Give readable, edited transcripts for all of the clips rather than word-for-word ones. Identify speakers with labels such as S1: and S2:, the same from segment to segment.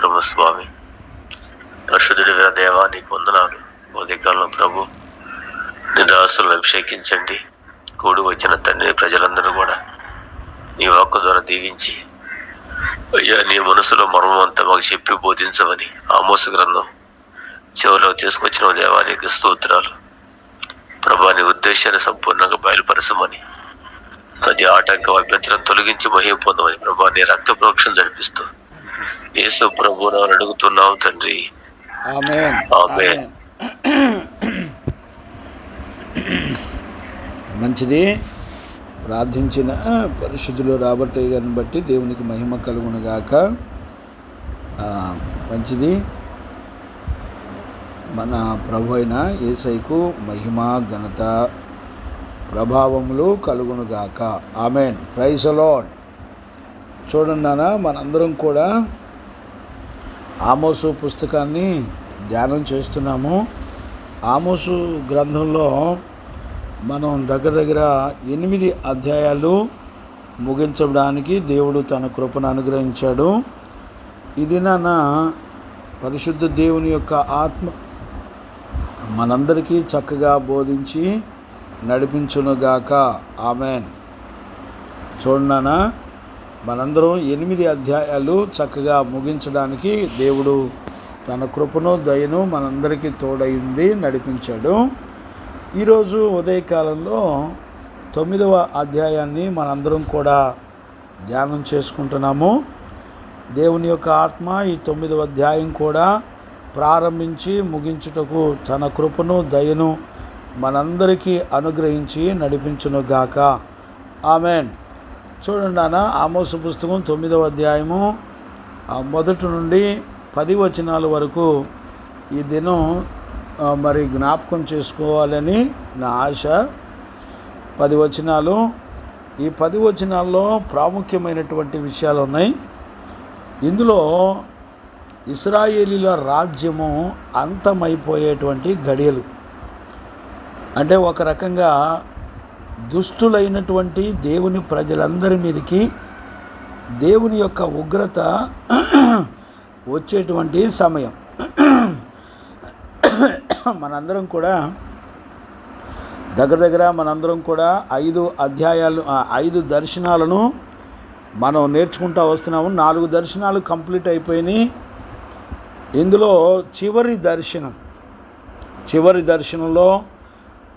S1: స్తోత్రము స్వామి. పరిశుద్ధుడైన దేవా, నీకు వందనాలు. ఉదయకాలం ప్రభు నీ దాసులను అభిషేకించండి. కూడి వచ్చిన తండ్రి ప్రజలందరూ కూడా నీ వాక్కు ద్వారా దీవించి, అయ్యా నీ మనసులో మర్మం అంతా మాకు చెప్పి బోధించమని ఆమోసు గ్రంథం చివరిలో తీసుకొచ్చిన దేవా, నీకు స్తోత్రాలు. ప్రభా, నీ ఉద్దేశాన్ని సంపూర్ణంగా బయలుపరచమని, ప్రతి ఆటంకం అభ్యంతరం తొలగించి మహిమ పొందమని ప్రభా, నీ రక్త ప్రోక్షణ జరిపిస్తూ యేసు ప్రభు నామమున అడుగుతున్నాం తండ్రి,
S2: ఆమేన్.
S1: ఆమేన్.
S2: మంచిది. ప్రార్థించిన పరిశుద్ధులు రాబర్టయ్య గారిని బట్టి దేవునికి మహిమ కలుగునుగాక. మంచిది. మన ప్రభు అయిన యేసయ్యకు మహిమ, ఘనత, ప్రభావములు కలుగునుగాక. ఆమేన్. Praise the Lord. చూడండి నాన్న, మనందరం కూడా ఆమోసు పుస్తకాన్ని ధ్యానం చేస్తున్నాము. ఆమోసు గ్రంథంలో మనం దగ్గర 8 అధ్యాయాలు ముగించడానికి దేవుడు తన కృపను అనుగ్రహించాడు. ఇది నాన్న పరిశుద్ధ దేవుని యొక్క ఆత్మ మనందరికీ చక్కగా బోధించి నడిపించునుగాక. ఆమేన్. చూడన్నా, మనందరం 8 అధ్యాయాలు చక్కగా ముగించడానికి దేవుడు తన కృపను దయను మనందరికీ తోడై ఉండి నడిపించాడు. ఈరోజు ఉదయకాలంలో 9వ అధ్యాయాన్ని మనందరం కూడా ధ్యానం చేసుకుంటున్నాము. దేవుని యొక్క ఆత్మ ఈ 9వ అధ్యాయం కూడా ప్రారంభించి ముగించుటకు తన కృపను దయను మనందరికీ అనుగ్రహించి నడిపించునుగాక. ఆమేన్. చూడండి నాన్న, ఆమోసు పుస్తకం 9వ అధ్యాయము 1 నుండి 10 వచనాల వరకు ఈ దినం మరి జ్ఞాపకం చేసుకోవాలని నా ఆశ. 10 వచనాలు. ఈ 10 వచనాల్లో ప్రాముఖ్యమైనటువంటి విషయాలు ఉన్నాయి. ఇందులో ఇశ్రాయేలీల రాజ్యము అంతమైపోయేటువంటి గడియలు, అంటే ఒక రకంగా దుష్టులైనటువంటి దేవుని ప్రజలందరి మీదకి దేవుని యొక్క ఉగ్రత వచ్చేటువంటి సమయం. మనందరం కూడా దగ్గర మనందరం కూడా 5 అధ్యాయాలు 5 దర్శనాలను మనం నేర్చుకుంటూ వస్తున్నాము. 4 దర్శనాలు కంప్లీట్ అయిపోయినాయి. ఇందులో చివరి దర్శనంలో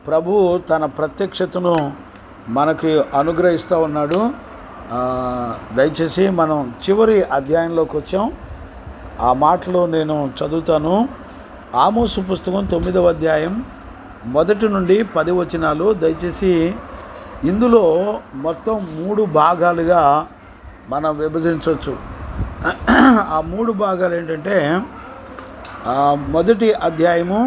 S2: ప్రభు తన ప్రత్యక్షతను మనకి అనుగ్రహిస్తూ ఉన్నాడు. దయచేసి మనం చివరి అధ్యాయంలోకి వచ్చాం. ఆ మాటలు నేను చదువుతాను. ఆమోసు పుస్తకం 9వ అధ్యాయం 1 నుండి 10 వచనాలు. దయచేసి ఇందులో మొత్తం 3 భాగాలుగా మనం విభజించవచ్చు. ఆ 3 భాగాలు ఏంటంటే, మొదటి అధ్యాయము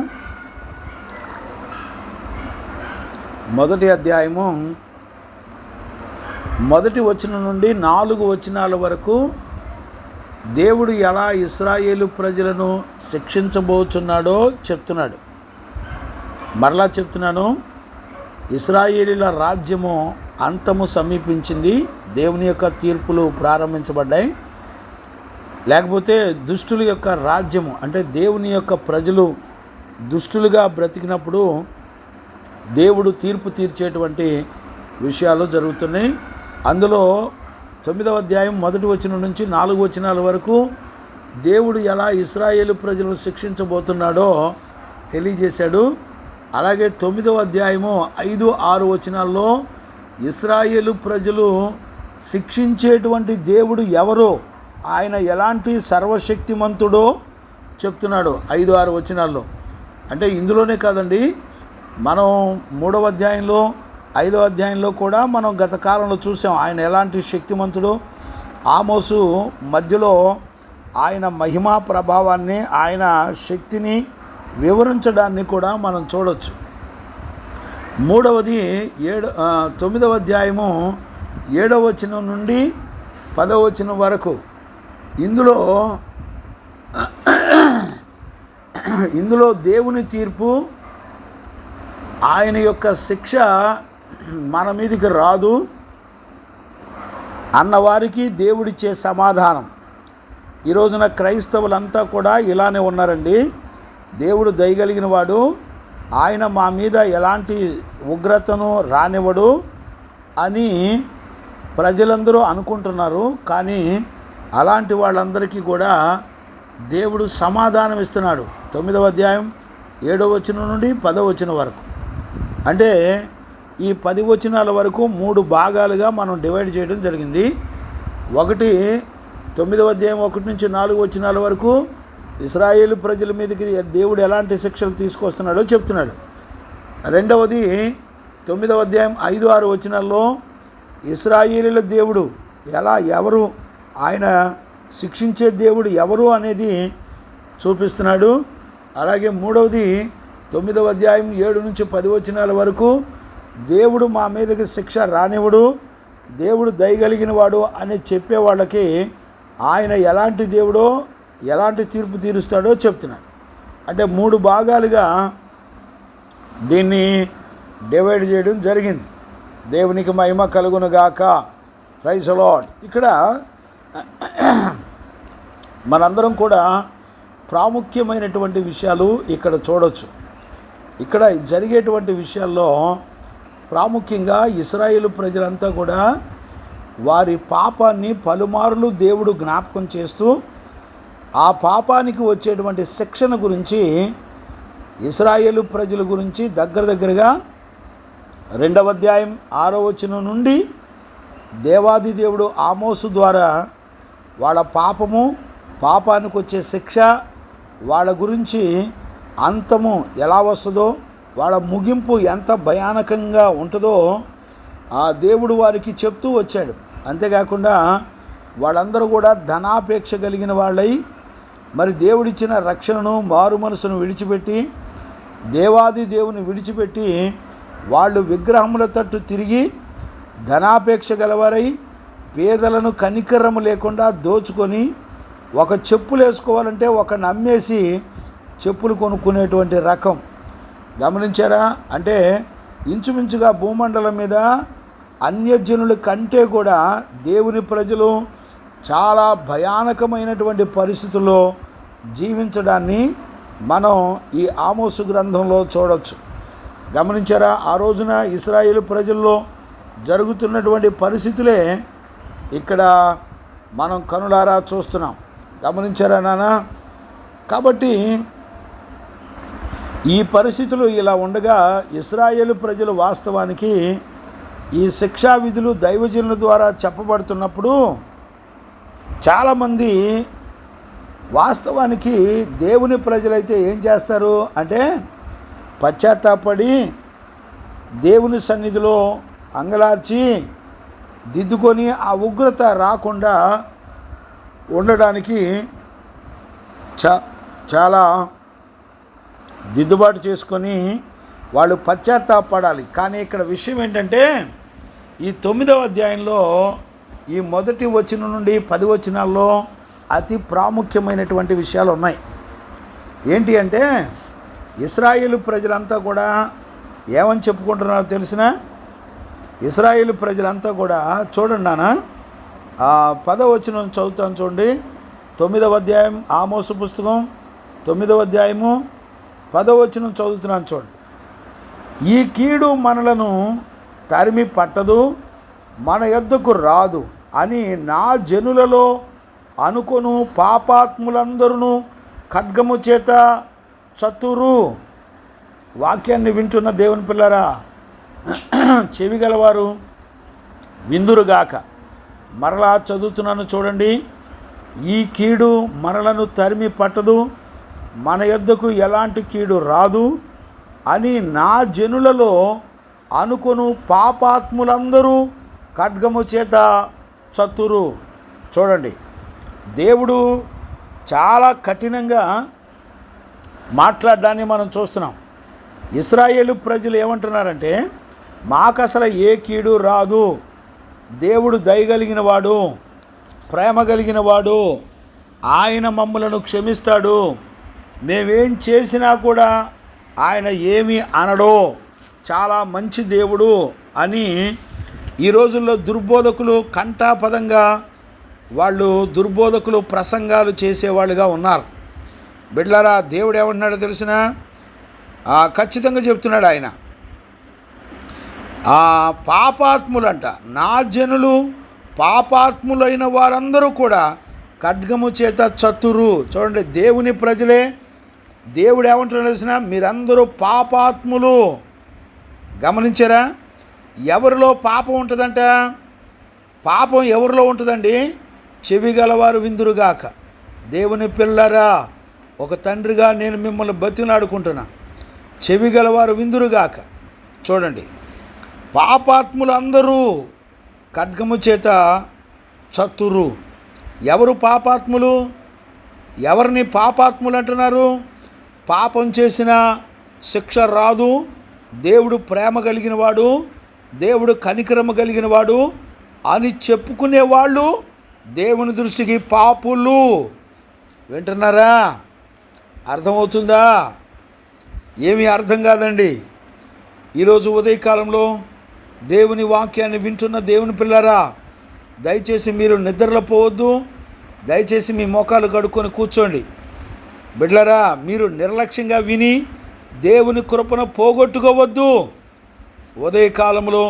S2: 1వ వచనం నుండి 4 వచనాల వరకు దేవుడు ఎలా ఇశ్రాయేలు ప్రజలను శిక్షించబోతున్నాడో చెప్తున్నాడు. మరలా చెప్తున్నాను, ఇశ్రాయేలీల రాజ్యము అంతము సమీపించింది. దేవుని యొక్క తీర్పులు ప్రారంభించబడ్డాయి. లేకపోతే దుష్టుల యొక్క రాజ్యము, అంటే దేవుని యొక్క ప్రజలు దుష్టులుగా బ్రతికినప్పుడు దేవుడు తీర్పు తీర్చేటువంటి విషయాలు జరుగుతున్నాయి. అందులో 9వ అధ్యాయం 1 వచనం నుంచి 4 వచనాల వరకు దేవుడు ఎలా ఇశ్రాయేలు ప్రజలను శిక్షించబోతున్నాడో తెలియజేశాడు. అలాగే 9వ అధ్యాయము 5, 6 వచనాల్లో ఇశ్రాయేలు ప్రజలు శిక్షించేటువంటి దేవుడు ఎవరో, ఆయన ఎలాంటి సర్వశక్తిమంతుడో చెప్తున్నాడు 5, 6 వచనాల్లో. అంటే ఇందులోనే కాదండి, మనం 3వ అధ్యాయంలో 5వ అధ్యాయంలో కూడా మనం గత కాలంలో చూసాం ఆయన ఎలాంటి శక్తిమంతుడో. ఆమోసు మధ్యలో ఆయన మహిమా ప్రభావాన్ని, ఆయన శక్తిని వివరించడాన్ని కూడా మనం చూడవచ్చు. 9వ అధ్యాయము 7వ వచనం నుండి 10వ వచనం వరకు ఇందులో దేవుని తీర్పు, ఆయన యొక్క శిక్ష మన మీదకి రాదు అన్నవారికి దేవుడిచ్చే సమాధానం. ఈ రోజున క్రైస్తవులంతా కూడా ఇలానే ఉన్నారండి. దేవుడు దయగలిగిన వాడు, ఆయన మా మీద ఎలాంటి ఉగ్రతను రానివ్వడు అని ప్రజలందరూ అనుకుంటున్నారు. కానీ అలాంటి వాళ్ళందరికీ కూడా దేవుడు సమాధానం ఇస్తున్నాడు. 9వ అధ్యాయం 7వ వచనం నుండి 10వ వచనం వరకు. అంటే ఈ 10 వచనాల వరకు 3 భాగాలుగా మనం డివైడ్ చేయడం జరిగింది. ఒకటి 9వ అధ్యాయం 1 నుంచి 4 వచనాల వరకు ఇశ్రాయేలు ప్రజల మీదకి దేవుడు ఎలాంటి శిక్షలు తీసుకొస్తున్నాడో చెప్తున్నాడు. రెండవది 9వ అధ్యాయం 5, 6 వచనాల్లో ఇశ్రాయేలీల దేవుడు ఎవరు, ఆయన శిక్షించే దేవుడు ఎవరు అనేది చూపిస్తున్నాడు. అలాగే మూడవది 9వ అధ్యాయం 7 నుంచి 10 వచనాల వరకు దేవుడు మా మీదకి శిక్ష రానివ్వడు, దేవుడు దయగలిగిన వాడు అని చెప్పే వాళ్ళకి ఆయన ఎలాంటి దేవుడో, ఎలాంటి తీర్పు తీరుస్తాడో చెప్తున్నాడు. అంటే 3 భాగాలుగా దీన్ని డివైడ్ చేయడం జరిగింది. దేవునికి మహిమ కలుగునుగాక. Praise the lord. ఇక్కడ మనందరం కూడా ప్రాముఖ్యమైనటువంటి విషయాలు ఇక్కడ చూడవచ్చు. ఇక్కడ జరిగేటువంటి విషయాల్లో ప్రాముఖ్యంగా ఇశ్రాయేలు ప్రజలంతా కూడా వారి పాపాన్ని పలుమార్లు దేవుడు జ్ఞాపకం చేస్తూ ఆ పాపానికి వచ్చేటువంటి శిక్షణ గురించి ఇశ్రాయేలు ప్రజల గురించి దగ్గరగా 2వ అధ్యాయం 6వ వచనం నుండి దేవాది దేవుడు ఆమోసు ద్వారా వాళ్ళ పాపానికి వచ్చే శిక్ష, వాళ్ళ గురించి అంతము ఎలా వస్తుందో, వాళ్ళ ముగింపు ఎంత భయానకంగా ఉంటుందో ఆ దేవుడు వారికి చెప్తూ వచ్చాడు. అంతేకాకుండా వాళ్ళందరూ కూడా ధనాపేక్ష కలిగిన వాళ్ళై మరి దేవుడిచ్చిన రక్షణను, మారు మనసును విడిచిపెట్టి దేవాది దేవుని విడిచిపెట్టి వాళ్ళు విగ్రహముల తట్టు తిరిగి ధనాపేక్ష గలవారై పేదలను కనికరము లేకుండా దోచుకొని ఒక చెప్పులు వేసుకోవాలంటే ఒక నమ్మేసి చెప్పులు కొనుక్కునేటువంటి రకం గమనించారా? అంటే ఇంచుమించుగా భూమండలం మీద అన్యజనుల కంటే కూడా దేవుని ప్రజలు చాలా భయానకమైనటువంటి పరిస్థితుల్లో జీవించడాన్ని మనం ఈ ఆమోసు గ్రంథంలో చూడవచ్చు. గమనించారా? ఆ రోజున ఇశ్రాయేలు ప్రజల్లో జరుగుతున్నటువంటి పరిస్థితులే ఇక్కడ మనం కనులారా చూస్తున్నాం. గమనించారా నాన్న? కాబట్టి ఈ పరిస్థితులు ఇలా ఉండగా ఇశ్రాయేలు ప్రజలు వాస్తవానికి ఈ శిక్షా విధులు దైవజనుల ద్వారా చెప్పబడుతున్నప్పుడు చాలామంది వాస్తవానికి దేవుని ప్రజలైతే ఏం చేస్తారు అంటే పశ్చాత్తాపడి దేవుని సన్నిధిలో అంగలార్చి దిద్దుకొని ఆ ఉగ్రత రాకుండా ఉండడానికి చాలా దిద్దుబాటు చేసుకొని వాళ్ళు పశ్చాత్తాపడాలి. కానీ ఇక్కడ విషయం ఏంటంటే ఈ 9వ అధ్యాయంలో ఈ మొదటి వచనం నుండి 10 వచనాల్లో అతి ప్రాముఖ్యమైనటువంటి విషయాలు ఉన్నాయి. ఏంటి అంటే ఇశ్రాయేలు ప్రజలంతా కూడా ఏమని చెప్పుకుంటున్నారో తెలిసిన ఇశ్రాయేలు ప్రజలంతా కూడా చూడండి నాన్న, 10వ వచనం చదువుతాను చూడండి. 9వ అధ్యాయం ఆమోసు పుస్తకం 9వ అధ్యాయము 10వ వచనం చదువుతున్నాను చూడండి. ఈ కీడు మనలను తరిమి పట్టదు, మన యొద్దకు రాదు అని నా జనులలో అనుకొను పాపాత్ములందరూ ఖడ్గము చేత చతురు. వాక్యాన్ని వింటున్న దేవుని పిల్లరా, చెవి గలవారు విందురుగాక. మరలా చదువుతున్నాను చూడండి. ఈ కీడు మనలను తరిమి పట్టదు, మన యొద్దకు ఎలాంటి కీడు రాదు అని నా జనులలో అనుకొను పాపాత్ములందరూ ఖడ్గము చేత చతురు. చూడండి, దేవుడు చాలా కఠినంగా మాట్లాడడాన్ని మనం చూస్తున్నాం. ఇశ్రాయేలు ప్రజలు ఏమంటున్నారంటే మాకు అసలు ఏ కీడు రాదు, దేవుడు దయగలిగిన వాడు, ప్రేమ కలిగిన వాడు, ఆయన మమ్మలను క్షమిస్తాడు, మేమేం చేసినా కూడా ఆయన ఏమీ అనడో, చాలా మంచి దేవుడు అని ఈ రోజుల్లో దుర్బోధకులు కంఠాపదంగా వాళ్ళు దుర్బోధకులు, ప్రసంగాలు చేసేవాళ్ళుగా ఉన్నారు. బిడ్డలారా, దేవుడు ఏమంటున్నాడో తెలిసిన ఖచ్చితంగా చెప్తున్నాడు ఆయన. పాపాత్ములంట, నా జనులు పాపాత్ములైన వారందరూ కూడా ఖడ్గము చేత చతురు. చూడండి, దేవుని ప్రజలే, దేవుడు ఏమంటున్నాడు తెలిసిన, మీరందరూ పాపాత్ములు. గమనించారా? ఎవరిలో పాపం ఉంటుందంట? పాపం ఎవరిలో ఉంటుందండి? చెవి గలవారు విందురుగాక. దేవుని పిల్లరా, ఒక తండ్రిగా నేను మిమ్మల్ని బతిలాడుకుంటున్నా, చెవి గలవారు విందురుగాక. చూడండి, పాపాత్ములు అందరూ ఖడ్గము చేత చతురు. ఎవరు పాపాత్ములు? ఎవరిని పాపాత్ములు అంటున్నారు? పాపం చేసిన శిక్ష రాదు, దేవుడు ప్రేమ కలిగినవాడు, దేవుడు కనికరమ కలిగినవాడు అని చెప్పుకునేవాళ్ళు దేవుని దృష్టికి పాపులు. వింటున్నారా? అర్థమవుతుందా? ఏమీ అర్థం కాదండి. ఈరోజు ఉదయకాలంలో దేవుని వాక్యాన్ని వింటున్న దేవుని పిల్లరా, దయచేసి మీరు నిద్రలో పోవద్దు. దయచేసి మీ మోకాలు కడుక్కొని కూర్చోండి. బిడ్డలారా, మీరు నిర్లక్ష్యంగా విని దేవుని కృపను పోగొట్టుకోవద్దు. ఉదయకాలంలో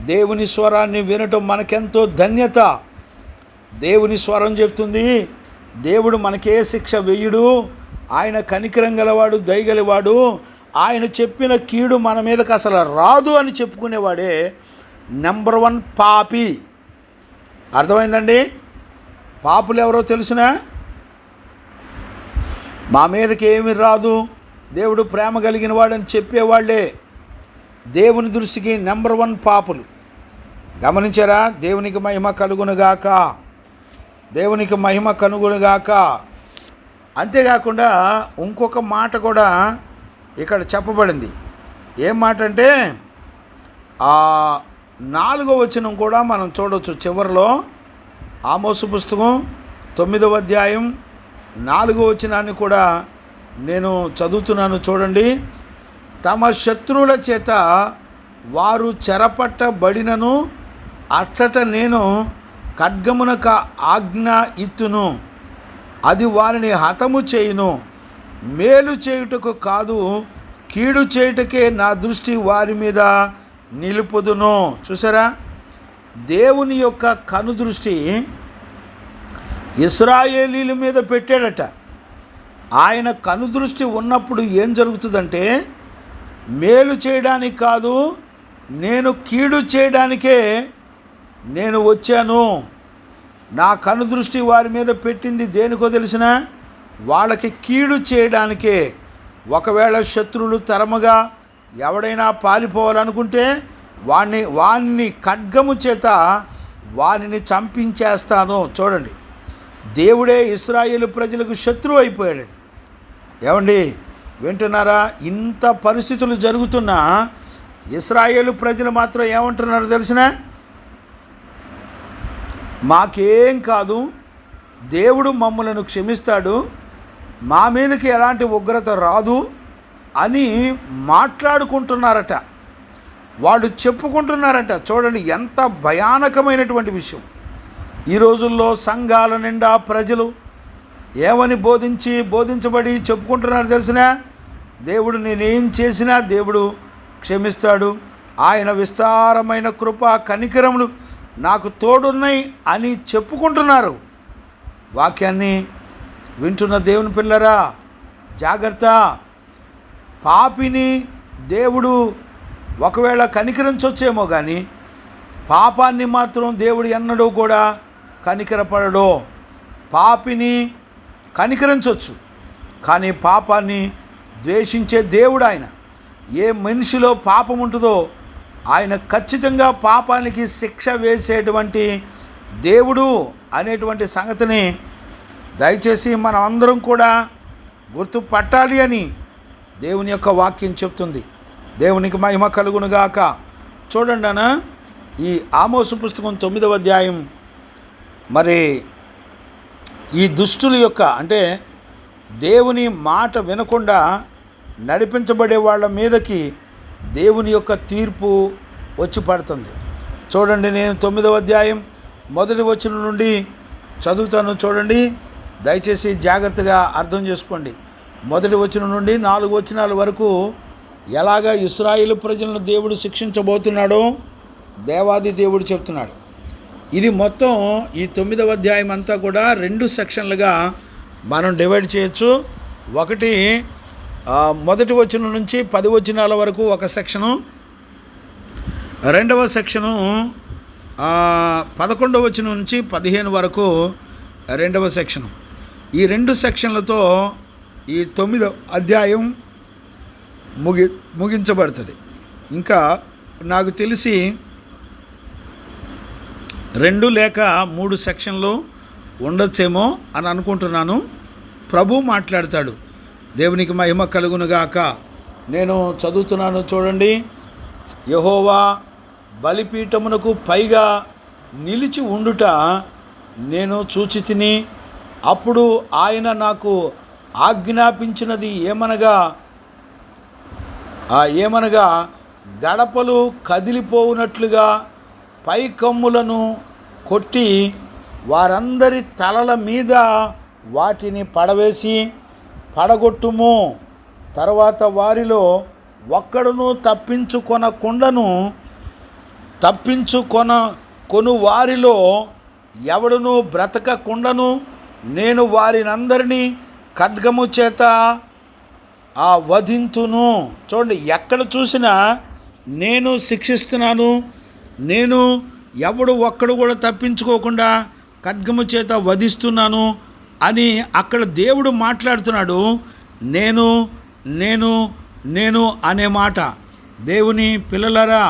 S2: దేవుని స్వరాన్ని వినటం మనకెంతో ధన్యత. దేవుని స్వరం చెప్తుంది, దేవుడు మనకే శిక్ష వేయుడు, ఆయన కనికరం గలవాడు, దయగలవాడు, ఆయన చెప్పిన కీడు మన మీదకి అసలు రాదు అని చెప్పుకునేవాడే నెంబర్ 1 పాపి. అర్థమైందండి? పాపులు ఎవరో తెలుసునా? మా మీదకి ఏమీ రాదు, దేవుడు ప్రేమ కలిగిన వాడని చెప్పేవాళ్లే దేవుని దృష్టికి నెంబర్ 1 పాపులు. గమనించారా? దేవునికి మహిమ కలుగునుగాక, దేవునికి మహిమ కలుగునుగాక. అంతేకాకుండా ఇంకొక మాట కూడా ఇక్కడ చెప్పబడింది. ఏం మాట అంటే 4వ వచనం కూడా మనం చూడవచ్చు. చివరిలో ఆమోసు పుస్తకం 9వ అధ్యాయం 4వ వచనాన్ని కూడా నేను చదువుతున్నాను. చూడండి, తమ శత్రువుల చేత వారు చెరపట్టబడినను అచ్చట నేను ఖడ్గమునక ఆజ్ఞ ఇత్తును, అది వారిని హతము చేయును, మేలు చేయుటకు కాదు కీడు చేయుటకే నా దృష్టి వారి మీద నిలుపుదును. చూసారా? దేవుని యొక్క కనుదృష్టి ఇశ్రాయేలీల మీద పెట్టాడట. ఆయన కనుదృష్టి ఉన్నప్పుడు ఏం జరుగుతుందంటే, మేలు చేయడానికి కాదు, నేను కీడు చేయడానికే నేను వచ్చాను. నా కనుదృష్టి వారి మీద పెట్టింది దేనికో తెలిసిన, వాళ్ళకి కీడు చేయడానికే. ఒకవేళ శత్రువులు తరముగా ఎవడైనా పారిపోవాలనుకుంటే వాణ్ణి ఖడ్గము చేత వారిని చంపించేస్తాను. చూడండి, దేవుడే ఇశ్రాయేలు ప్రజలకు శత్రువు అయిపోయాడు. ఏమండి, వింటున్నారా? ఇంత పరిస్థితులు జరుగుతున్నా ఇశ్రాయేలు ప్రజలు మాత్రం ఏమంటున్నారో తెలిసిన, మాకేం కాదు, దేవుడు మమ్మలను క్షమిస్తాడు, మా మీదకి ఎలాంటి ఉగ్రత రాదు అని మాట్లాడుకుంటున్నారట. వాళ్ళు చెప్పుకుంటున్నారట. చూడండి, ఎంత భయానకమైనటువంటి విషయం. ఈ రోజుల్లో సంఘాల నిండా ప్రజలు ఏమని బోధించబడి చెప్పుకుంటున్నారు తెలిసిన, దేవుడు నేనేం చేసినా దేవుడు క్షమిస్తాడు, ఆయన విస్తారమైన కృప కనికరములు నాకు తోడున్నాయి అని చెప్పుకుంటున్నారు. వాక్యాన్ని వింటున్న దేవుని పిల్లరా, జాగ్రత్త. పాపిని దేవుడు ఒకవేళ కనికరించొచ్చేమో కానీ పాపాన్ని మాత్రం దేవుడు ఎన్నడూ కూడా కనికరపడడు. పాపిని కనికరించవచ్చు, కానీ పాపాన్ని ద్వేషించే దేవుడు ఆయన. ఏ మనిషిలో పాపం ఉంటుందో ఆయన ఖచ్చితంగా పాపానికి శిక్ష వేసేటువంటి దేవుడు అనేటువంటి సంగతిని దయచేసి మనం అందరం కూడా గుర్తుపట్టాలి అని దేవుని యొక్క వాక్యం చెప్తుంది. దేవునికి మహిమ కలుగునుగాక. చూడండి అన్న, ఈ ఆమోసు పుస్తకం 9వ అధ్యాయం, మరి ఈ దుష్టుల యొక్క, అంటే దేవుని మాట వినకుండా నడిపించబడే వాళ్ళ మీదకి దేవుని యొక్క తీర్పు వచ్చి పడుతుంది. చూడండి, నేను 9వ అధ్యాయం 1వ వచనం నుండి చదువుతాను చూడండి, దయచేసి జాగ్రత్తగా అర్థం చేసుకోండి. 1వ వచనం నుండి 4 వచనాల వరకు ఎలాగా ఇశ్రాయేలు ప్రజలను దేవుడు శిక్షించబోతున్నాడో దేవాది దేవుడు చెప్తున్నాడు. ఇది మొత్తం ఈ 9వ అధ్యాయం అంతా కూడా 2 సెక్షన్లుగా మనం డివైడ్ చేయొచ్చు. ఒకటి 1వ వచనం నుంచి 10 వచనాల వరకు ఒక సెక్షను, 2వ సెక్షను 11వ వచనం నుంచి 15 వరకు 2వ సెక్షను. ఈ 2 సెక్షన్లతో ఈ 9వ అధ్యాయం ముగించబడుతుంది. ఇంకా నాకు తెలిసి 2 లేక 3 సెక్షన్లు ఉండొచ్చేమో అని అనుకుంటున్నాను. ప్రభు మాట్లాడతాడు. దేవునికి మహిమ కలుగునుగాక. నేను చదువుతున్నాను చూడండి. యెహోవా బలిపీఠమునకు పైగా నిలిచి ఉండుట నేను చూచితిని. అప్పుడు ఆయన నాకు ఆజ్ఞాపించినది ఏమనగా గడపలు కదిలిపోవునట్లుగా పై కమ్ములను కొట్టి వారందరి తలల మీద వాటిని పడగొట్టుము. తర్వాత వారిలో ఒక్కడును తప్పించుకొను వారిలో ఎవడును బ్రతకకుండను. నేను వారినందరినీ ఖడ్గము చేత వధింతును. చూడండి, ఎక్కడ చూసినా నేను శిక్షిస్తున్నాను, నేను ఒక్కడు కూడా తప్పించుకోకుండా ఖడ్గము చేత వధిస్తున్నాను అని అక్కడ దేవుడు మాట్లాడుతున్నాడు. నేను నేను నేను అనే మాట. దేవుని పిల్లలారా,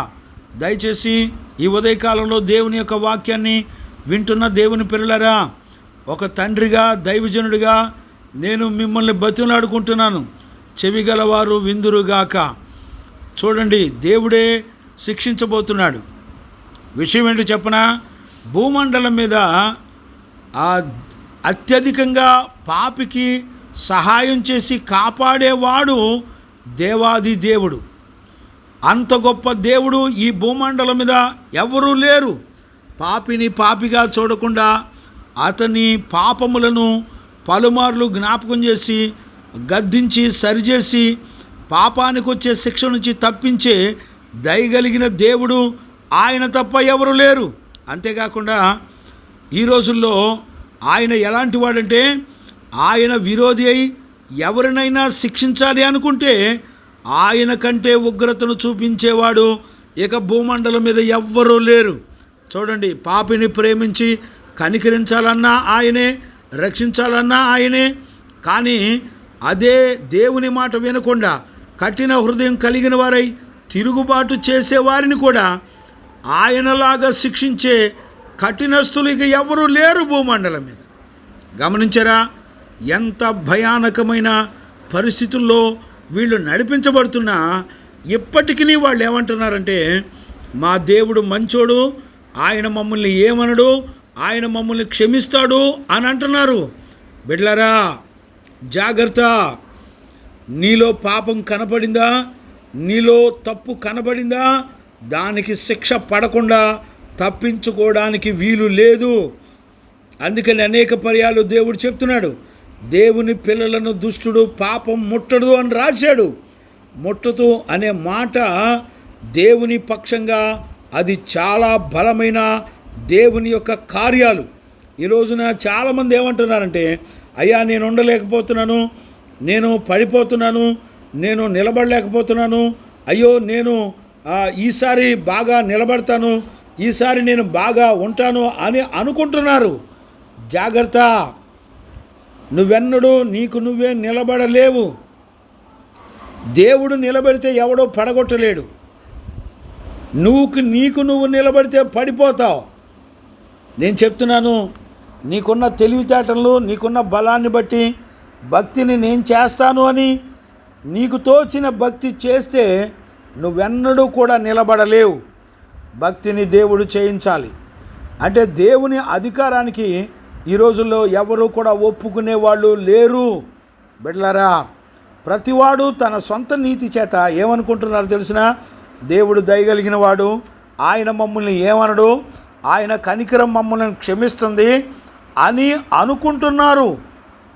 S2: దయచేసి ఈ ఉదయకాలంలో దేవుని యొక్క వాక్యాన్ని వింటున్న దేవుని పిల్లలారా, ఒక తండ్రిగా దైవజనుడిగా నేను మిమ్మల్ని బతిమలాడుకుంటున్నాను. చెవిగలవారు విందురుగాక. చూడండి, దేవుడే శిక్షించబోతున్నాడు. విషయం ఏంటో చెప్పనా? భూమండలం మీద అత్యధికంగా పాపికి సహాయం చేసి కాపాడేవాడు దేవాది దేవుడు. అంత గొప్ప దేవుడు ఈ భూమండలం మీద ఎవరూ లేరు. పాపిని పాపిగా చూడకుండా అతని పాపములను పలుమార్లు జ్ఞాపకం చేసి గద్దించి సరిచేసి పాపానికి వచ్చే శిక్ష నుంచి తప్పించే దయగలిగిన దేవుడు ఆయన తప్ప ఎవరు లేరు. అంతేకాకుండా ఈ రోజుల్లో ఆయన ఎలాంటి వాడంటే, ఆయన విరోధి అయి ఎవరినైనా శిక్షించాలి అనుకుంటే ఆయన కంటే ఉగ్రతను చూపించేవాడు ఇక భూమండలం మీద ఎవ్వరూ లేరు. చూడండి, పాపిని ప్రేమించి కనికరించాలన్నా ఆయనే, రక్షించాలన్నా ఆయనే. కానీ అదే దేవుని మాట వినకుండా కఠిన హృదయం కలిగిన వారై తిరుగుబాటు చేసేవారిని కూడా ఆయనలాగా శిక్షించే కఠినస్తులు ఇక ఎవరూ లేరు భూమండలం మీద. గమనించారా? ఎంత భయానకమైన పరిస్థితుల్లో వీళ్ళు నడిపించబడుతున్నా ఇప్పటికీ వాళ్ళు ఏమంటున్నారంటే, మా దేవుడు మంచోడు, ఆయన మమ్మల్ని ఏమనడు, ఆయన మమ్మల్ని క్షమిస్తాడు అని అంటున్నారు. బిడ్డలారా, జాగ్రత్త. నీలో పాపం కనపడిందా, నీలో తప్పు కనపడిందా, దానికి శిక్ష పడకుండా తప్పించుకోవడానికి వీలు లేదు. అందుకని అనేక పర్యాలు దేవుడు చెప్తున్నాడు, దేవుని పిల్లలను దుష్టుడు పాపం ముట్టడు అని రాశాడు. ముట్టదు అనే మాట దేవుని పక్షంగా అది చాలా బలమైన దేవుని యొక్క కార్యాలు. ఈ రోజున చాలామంది ఏమంటున్నారంటే, అయ్యా నేను ఉండలేకపోతున్నాను, నేను పడిపోతున్నాను, నేను నిలబడలేకపోతున్నాను, అయ్యో నేను ఈసారి బాగా నిలబడతాను, ఈసారి నేను బాగా ఉంటాను అని అనుకుంటున్నారు. జాగ్రత్త, నువ్వెన్నడూ నీకు నువ్వే నిలబడలేవు. దేవుడు నిలబడితే ఎవడో పడగొట్టలేడు. నీకు నువ్వు నిలబడితే పడిపోతావు. నేను చెప్తున్నాను, నీకున్న తెలివితేటలు, నీకున్న బలాన్ని బట్టి భక్తిని నేను చేస్తాను అని నీకు తోచిన భక్తి చేస్తే నువ్వెన్నడూ కూడా నిలబడలేవు. భక్తిని దేవుడు చేయించాలి. అంటే దేవుని అధికారానికి ఈ రోజుల్లో ఎవరు కూడా ఒప్పుకునే వాళ్ళు లేరు. బిడ్డలారా, ప్రతివాడు తన సొంత నీతి చేత ఏమనుకుంటున్నారు తెలిసిన? దేవుడు దయగలిగిన వాడు, ఆయన మమ్మల్ని ఏమనడు, ఆయన కనికరం మమ్మల్ని క్షమిస్తుంది, అని అనుకుంటున్నారు.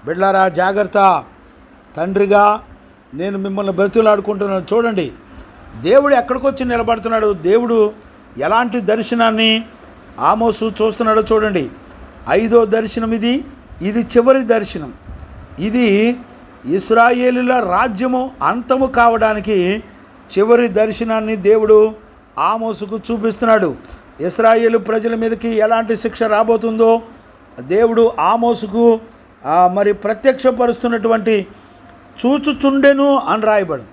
S2: బిడ్డలారా జాగ్రత్త. తండ్రిగా నేను మిమ్మల్ని బ్రతిలాడుకుంటున్నాను. చూడండి, దేవుడు ఎక్కడికి వచ్చి నిలబడుతున్నాడు, దేవుడు ఎలాంటి దర్శనాన్ని ఆమోసు చూస్తున్నాడో చూడండి. 5వ దర్శనం ఇది చివరి దర్శనం. ఇది ఇశ్రాయేలుల రాజ్యము అంతము కావడానికి చివరి దర్శనాన్ని దేవుడు ఆమోసుకు చూపిస్తున్నాడు. ఇశ్రాయేలు ప్రజల మీదకి ఎలాంటి శిక్ష రాబోతుందో దేవుడు ఆమోసుకు మరి ప్రత్యక్షపరుస్తున్నటువంటి చూచుచుండెను అని రాయబడు.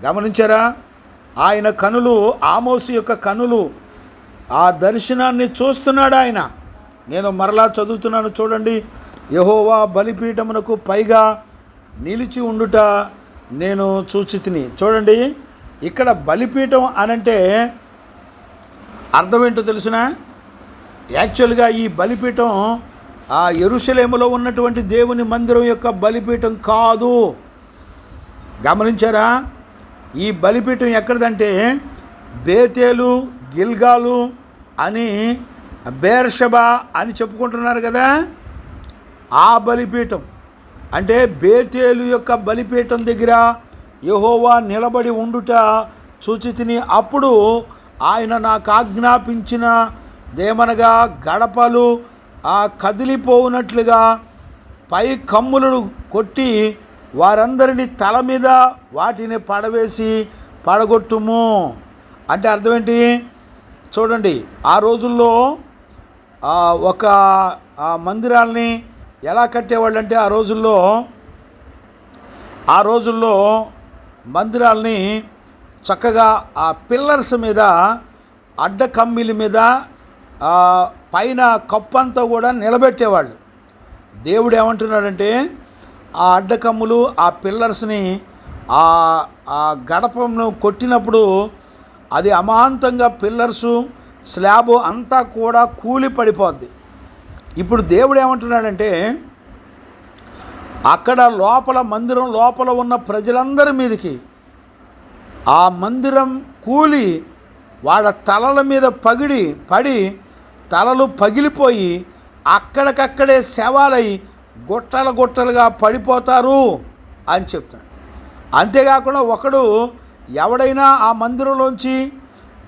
S2: గమనించారా? ఆయన కనులు, ఆమోసు యొక్క కనులు ఆ దర్శనాన్ని చూస్తున్నాడు ఆయన. నేను మరలా చదువుతున్నాను చూడండి. యెహోవా బలిపీఠమునకు పైగా నిలిచి ఉండుట నేను చూచితిని. చూడండి, ఇక్కడ బలిపీఠం అనంటే అర్థం ఏంటో తెలుసిన? యాక్చువల్గా ఈ బలిపీఠం ఆ యెరూషలేములో ఉన్నటువంటి దేవుని మందిరం యొక్క బలిపీఠం కాదు. గమనించారా? ఈ బలిపీఠం ఎక్కడిదంటే బేతేలు, గిల్గాలు అని, బేర్షెబా అని చెప్పుకుంటున్నారు కదా, ఆ బలిపీఠం. అంటే బేతేలు యొక్క బలిపీఠం దగ్గర యెహోవా నిలబడి ఉండుట చూచితిని. అప్పుడు ఆయన నాకు ఆజ్ఞాపించిన దేమనగా గడపలు కదిలిపోవునట్లుగా పై కమ్ములను కొట్టి వారందరినీ తల మీద వాటిని పడవేసి పడగొట్టుము. అంటే అర్థం ఏంటి? చూడండి, ఆ రోజుల్లో ఒక మందిరాల్ని ఎలా కట్టేవాళ్ళంటే ఆ రోజుల్లో మందిరాల్ని చక్కగా ఆ పిల్లర్స్ మీద, అడ్డ కమ్మిల మీద పైన కప్పంతా కూడా నిలబెట్టేవాళ్ళు. దేవుడు ఏమంటున్నాడంటే ఆ అడ్డకమ్ములు, ఆ పిల్లర్స్ని, ఆ గడపను కొట్టినప్పుడు అది అమాంతంగా పిల్లర్సు, స్లాబు అంతా కూడా కూలి పడిపోద్ది. ఇప్పుడు దేవుడు ఏమంటున్నాడంటే అక్కడ లోపల, మందిరం లోపల ఉన్న ప్రజలందరి మీదకి ఆ మందిరం కూలి వాళ్ళ తలల మీద పడి తలలు పగిలిపోయి అక్కడికక్కడే శవాలై గుట్టలుగా పడిపోతారు అని చెప్తున్నాడు. అంతేకాకుండా ఒకడు ఎవడైనా ఆ మందిరంలోంచి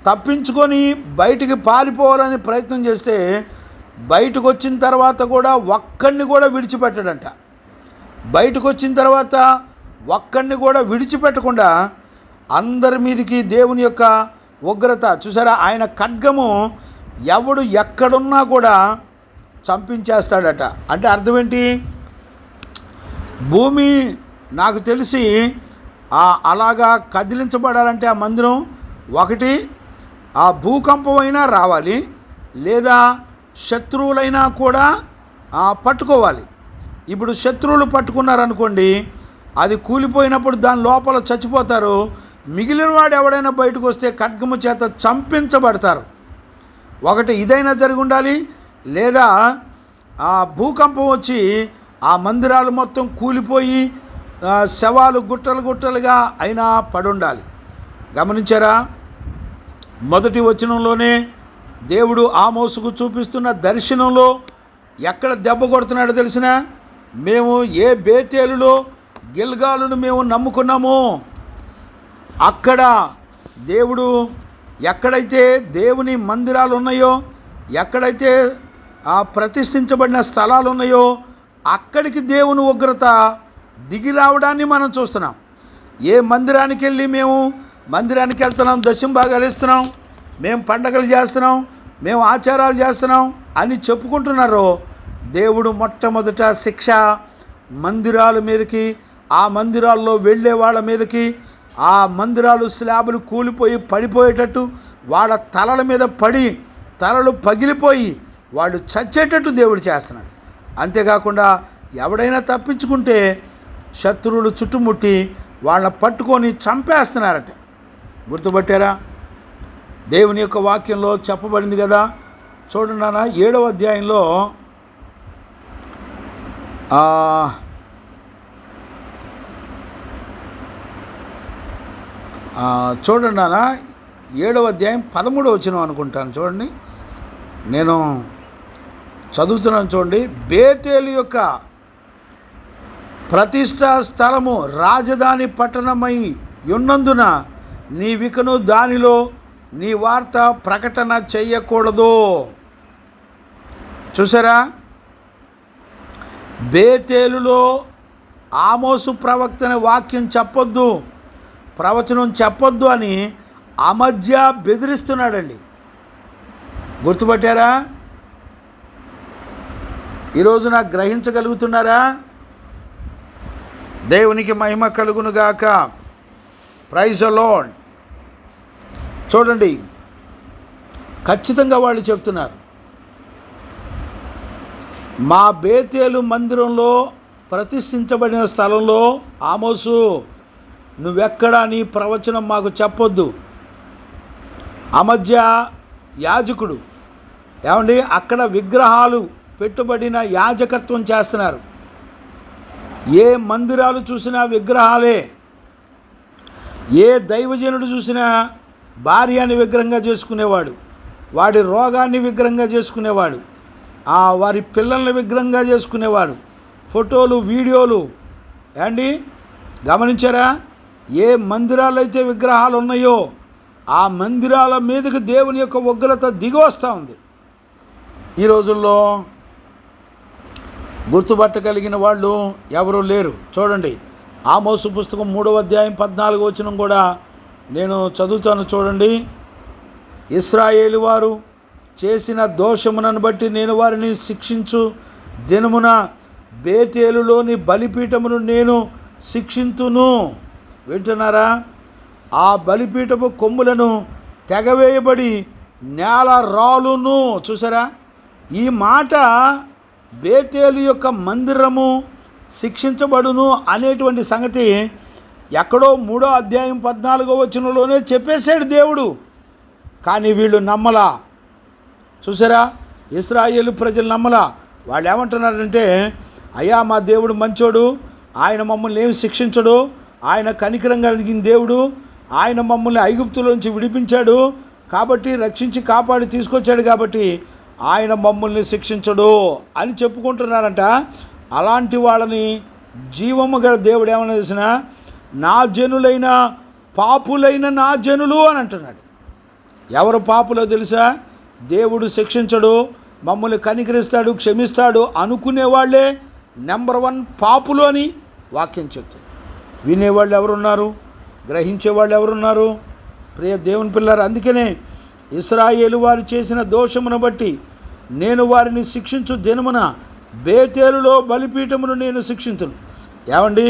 S2: తప్పించుకొని బయటికి పారిపోవాలని ప్రయత్నం చేస్తే బయటకు వచ్చిన తర్వాత కూడా ఒక్కడిని కూడా విడిచిపెట్టడంట. బయటకు వచ్చిన తర్వాత ఒక్కడిని కూడా విడిచిపెట్టకుండా అందరి మీదకి దేవుని యొక్క ఉగ్రత చూసారా? ఆయన ఖడ్గము ఎవడు ఎక్కడున్నా కూడా చంపించేస్తాడట. అంటే అర్థం ఏంటి? భూమి నాకు తెలిసి అలాగా కదిలించబడాలంటే ఆ మందిరం ఒకటి ఆ భూకంపం అయినా రావాలి, లేదా శత్రువులైనా కూడా పట్టుకోవాలి. ఇప్పుడు శత్రువులు పట్టుకున్నారనుకోండి, అది కూలిపోయినప్పుడు దాని లోపల చచ్చిపోతారు. మిగిలిన వాడు ఎవడైనా బయటకు వస్తే ఖడ్గము చేత చంపించబడతారు. ఒకటి ఇదైనా జరిగి ఉండాలి, లేదా ఆ భూకంపం వచ్చి ఆ మందిరాలు మొత్తం కూలిపోయి శవాలు గుట్టలుగా అయినా పడుండాలి. గమనించారా? మొదటి వచనంలోనే దేవుడు ఆమోసుకు చూపిస్తున్న దర్శనంలో ఎక్కడ దెబ్బ కొడుతున్నాడో తెలిసిన? మేము ఏ బేతేలులో గిల్గాలును మేము నమ్ముకున్నామో అక్కడ దేవుడు, ఎక్కడైతే దేవుని మందిరాలు ఉన్నాయో, ఎక్కడైతే ప్రతిష్ఠించబడిన స్థలాలు ఉన్నాయో అక్కడికి దేవుని ఉగ్రత దిగి రావడాన్ని మనం చూస్తున్నాం. ఏ మందిరానికి వెళ్ళి మేము మందిరానికి వెళ్తున్నాం, దశంభాగాలు ఇస్తున్నాం, మేము పండగలు చేస్తున్నాం, మేము ఆచారాలు చేస్తున్నాం అని చెప్పుకుంటున్నారో దేవుడు మొట్టమొదట శిక్ష మందిరాల మీదకి, ఆ మందిరాల్లో వెళ్ళే వాళ్ళ మీదకి, ఆ మందిరాలు స్లాబులు కూలిపోయి పడిపోయేటట్టు వాళ్ళ తలల మీద పడి తలలు పగిలిపోయి వాళ్ళు చచ్చేటట్టు దేవుడు చేస్తున్నాడు. అంతేకాకుండా ఎవడైనా తప్పించుకుంటే శత్రువులు చుట్టుముట్టి వాళ్ళని పట్టుకొని చంపేస్తున్నారట. గుర్తుపట్టారా? దేవుని యొక్క వాక్యంలో చెప్పబడింది కదా. చూడండి నాన్న, 7వ అధ్యాయంలో చూడండి నాన్న, 7వ అధ్యాయం 13వ వచనం అనుకుంటాను. చూడండి, నేను చదువుతున్నాను చూడండి. బేతేలు యొక్క ప్రతిష్ఠా స్థలము రాజధాని పట్టణమై ఉన్నందున నీవికను దానిలో నీ వార్త ప్రకటన చెయ్యకూడదు. చూసారా, బేతేలులో ఆమోసు ప్రవక్తని వాక్యం చెప్పొద్దు, ప్రవచనం చెప్పొద్దు అని అమధ్య బెదిరిస్తున్నాడండి. గుర్తుపట్టారా? ఈరోజు నాకు గ్రహించగలుగుతున్నారా? దేవునికి మహిమ కలుగునుగాక. Praise the lord. చూడండి, ఖచ్చితంగా వాళ్ళు చెప్తున్నారు, మా బేతేలు మందిరంలో ప్రతిష్ఠించబడిన స్థలంలో ఆమోసు నువ్వెక్కడా నీ ప్రవచనం మాకు చెప్పొద్దు. అమధ్య యాజకుడు ఏమండి, అక్కడ విగ్రహాలు పెట్టుబడిన యాజకత్వం చేస్తున్నారు. ఏ మందిరాలు చూసినా విగ్రహాలే. ఏ దైవజనుడు చూసినా భార్యని విగ్రహంగా చేసుకునేవాడు, వాడి రోగాన్ని విగ్రహంగా చేసుకునేవాడు, వారి పిల్లల్ని విగ్రహంగా చేసుకునేవాడు. ఫోటోలు, వీడియోలు ఏమండి గమనించారా? ఏ మందిరాలు అయితే విగ్రహాలు ఉన్నాయో ఆ మందిరాల మీదకి దేవుని యొక్క ఉగ్రత దిగి వస్తూ ఉంది. ఈ రోజుల్లో గుర్తుపట్టగలిగిన వాళ్ళు ఎవరూ లేరు. చూడండి, ఆమోసు పుస్తకం 3వ అధ్యాయం 14వ వచనం కూడా నేను చదువుతాను. చూడండి, ఇశ్రాయేలు వారు చేసిన దోషములను బట్టి నేను వారిని శిక్షించు దినమున బేతేలులోని బలిపీఠమును నేను శిక్షింతును. వింటున్నారా? ఆ బలిపీఠపు కొమ్ములను తెగవేయబడి నేల రాలును. చూసారా, ఈ మాట బేతేలు యొక్క మందిరము శిక్షించబడును అనేటువంటి సంగతి ఎక్కడో 3వ అధ్యాయం 14వ వచనంలోనే చెప్పేశాడు దేవుడు. కానీ వీళ్ళు నమ్మలా. చూసారా, ఇశ్రాయేలు ప్రజలు నమ్మలా. వాళ్ళు ఏమంటున్నారంటే, అయ్యా మా దేవుడు మంచోడు, ఆయన మమ్మల్ని ఏమి శిక్షించడు, ఆయన కనికరం కలిగిన దేవుడు, ఆయన మమ్మల్ని ఐగుప్తుల నుంచి విడిపించాడు కాబట్టి, రక్షించి కాపాడి తీసుకొచ్చాడు కాబట్టి ఆయన మమ్మల్ని శిక్షించడు అని చెప్పుకుంటున్నారంట. అలాంటి వాళ్ళని జీవము గల దేవుడు ఏమన్నా చేసిన, నా జనులైన పాపులైన నా జనులు అని అంటున్నాడు. ఎవరు పాపులో తెలుసా? దేవుడు శిక్షించడు, మమ్మల్ని కనికరిస్తాడు, క్షమిస్తాడు అనుకునేవాళ్లే నెంబర్ 1 పాపులు అని వాక్యం చెప్తుంది. వినేవాళ్ళు ఎవరున్నారు? గ్రహించేవాళ్ళు ఎవరున్నారు? ప్రియ దేవుని పిల్లలు, అందుకనే ఇశ్రాయేలు వారు చేసిన దోషమును బట్టి నేను వారిని శిక్షించు దినమున బేతేలులో బలిపీఠమును నేను శిక్షించును. ఏమండి,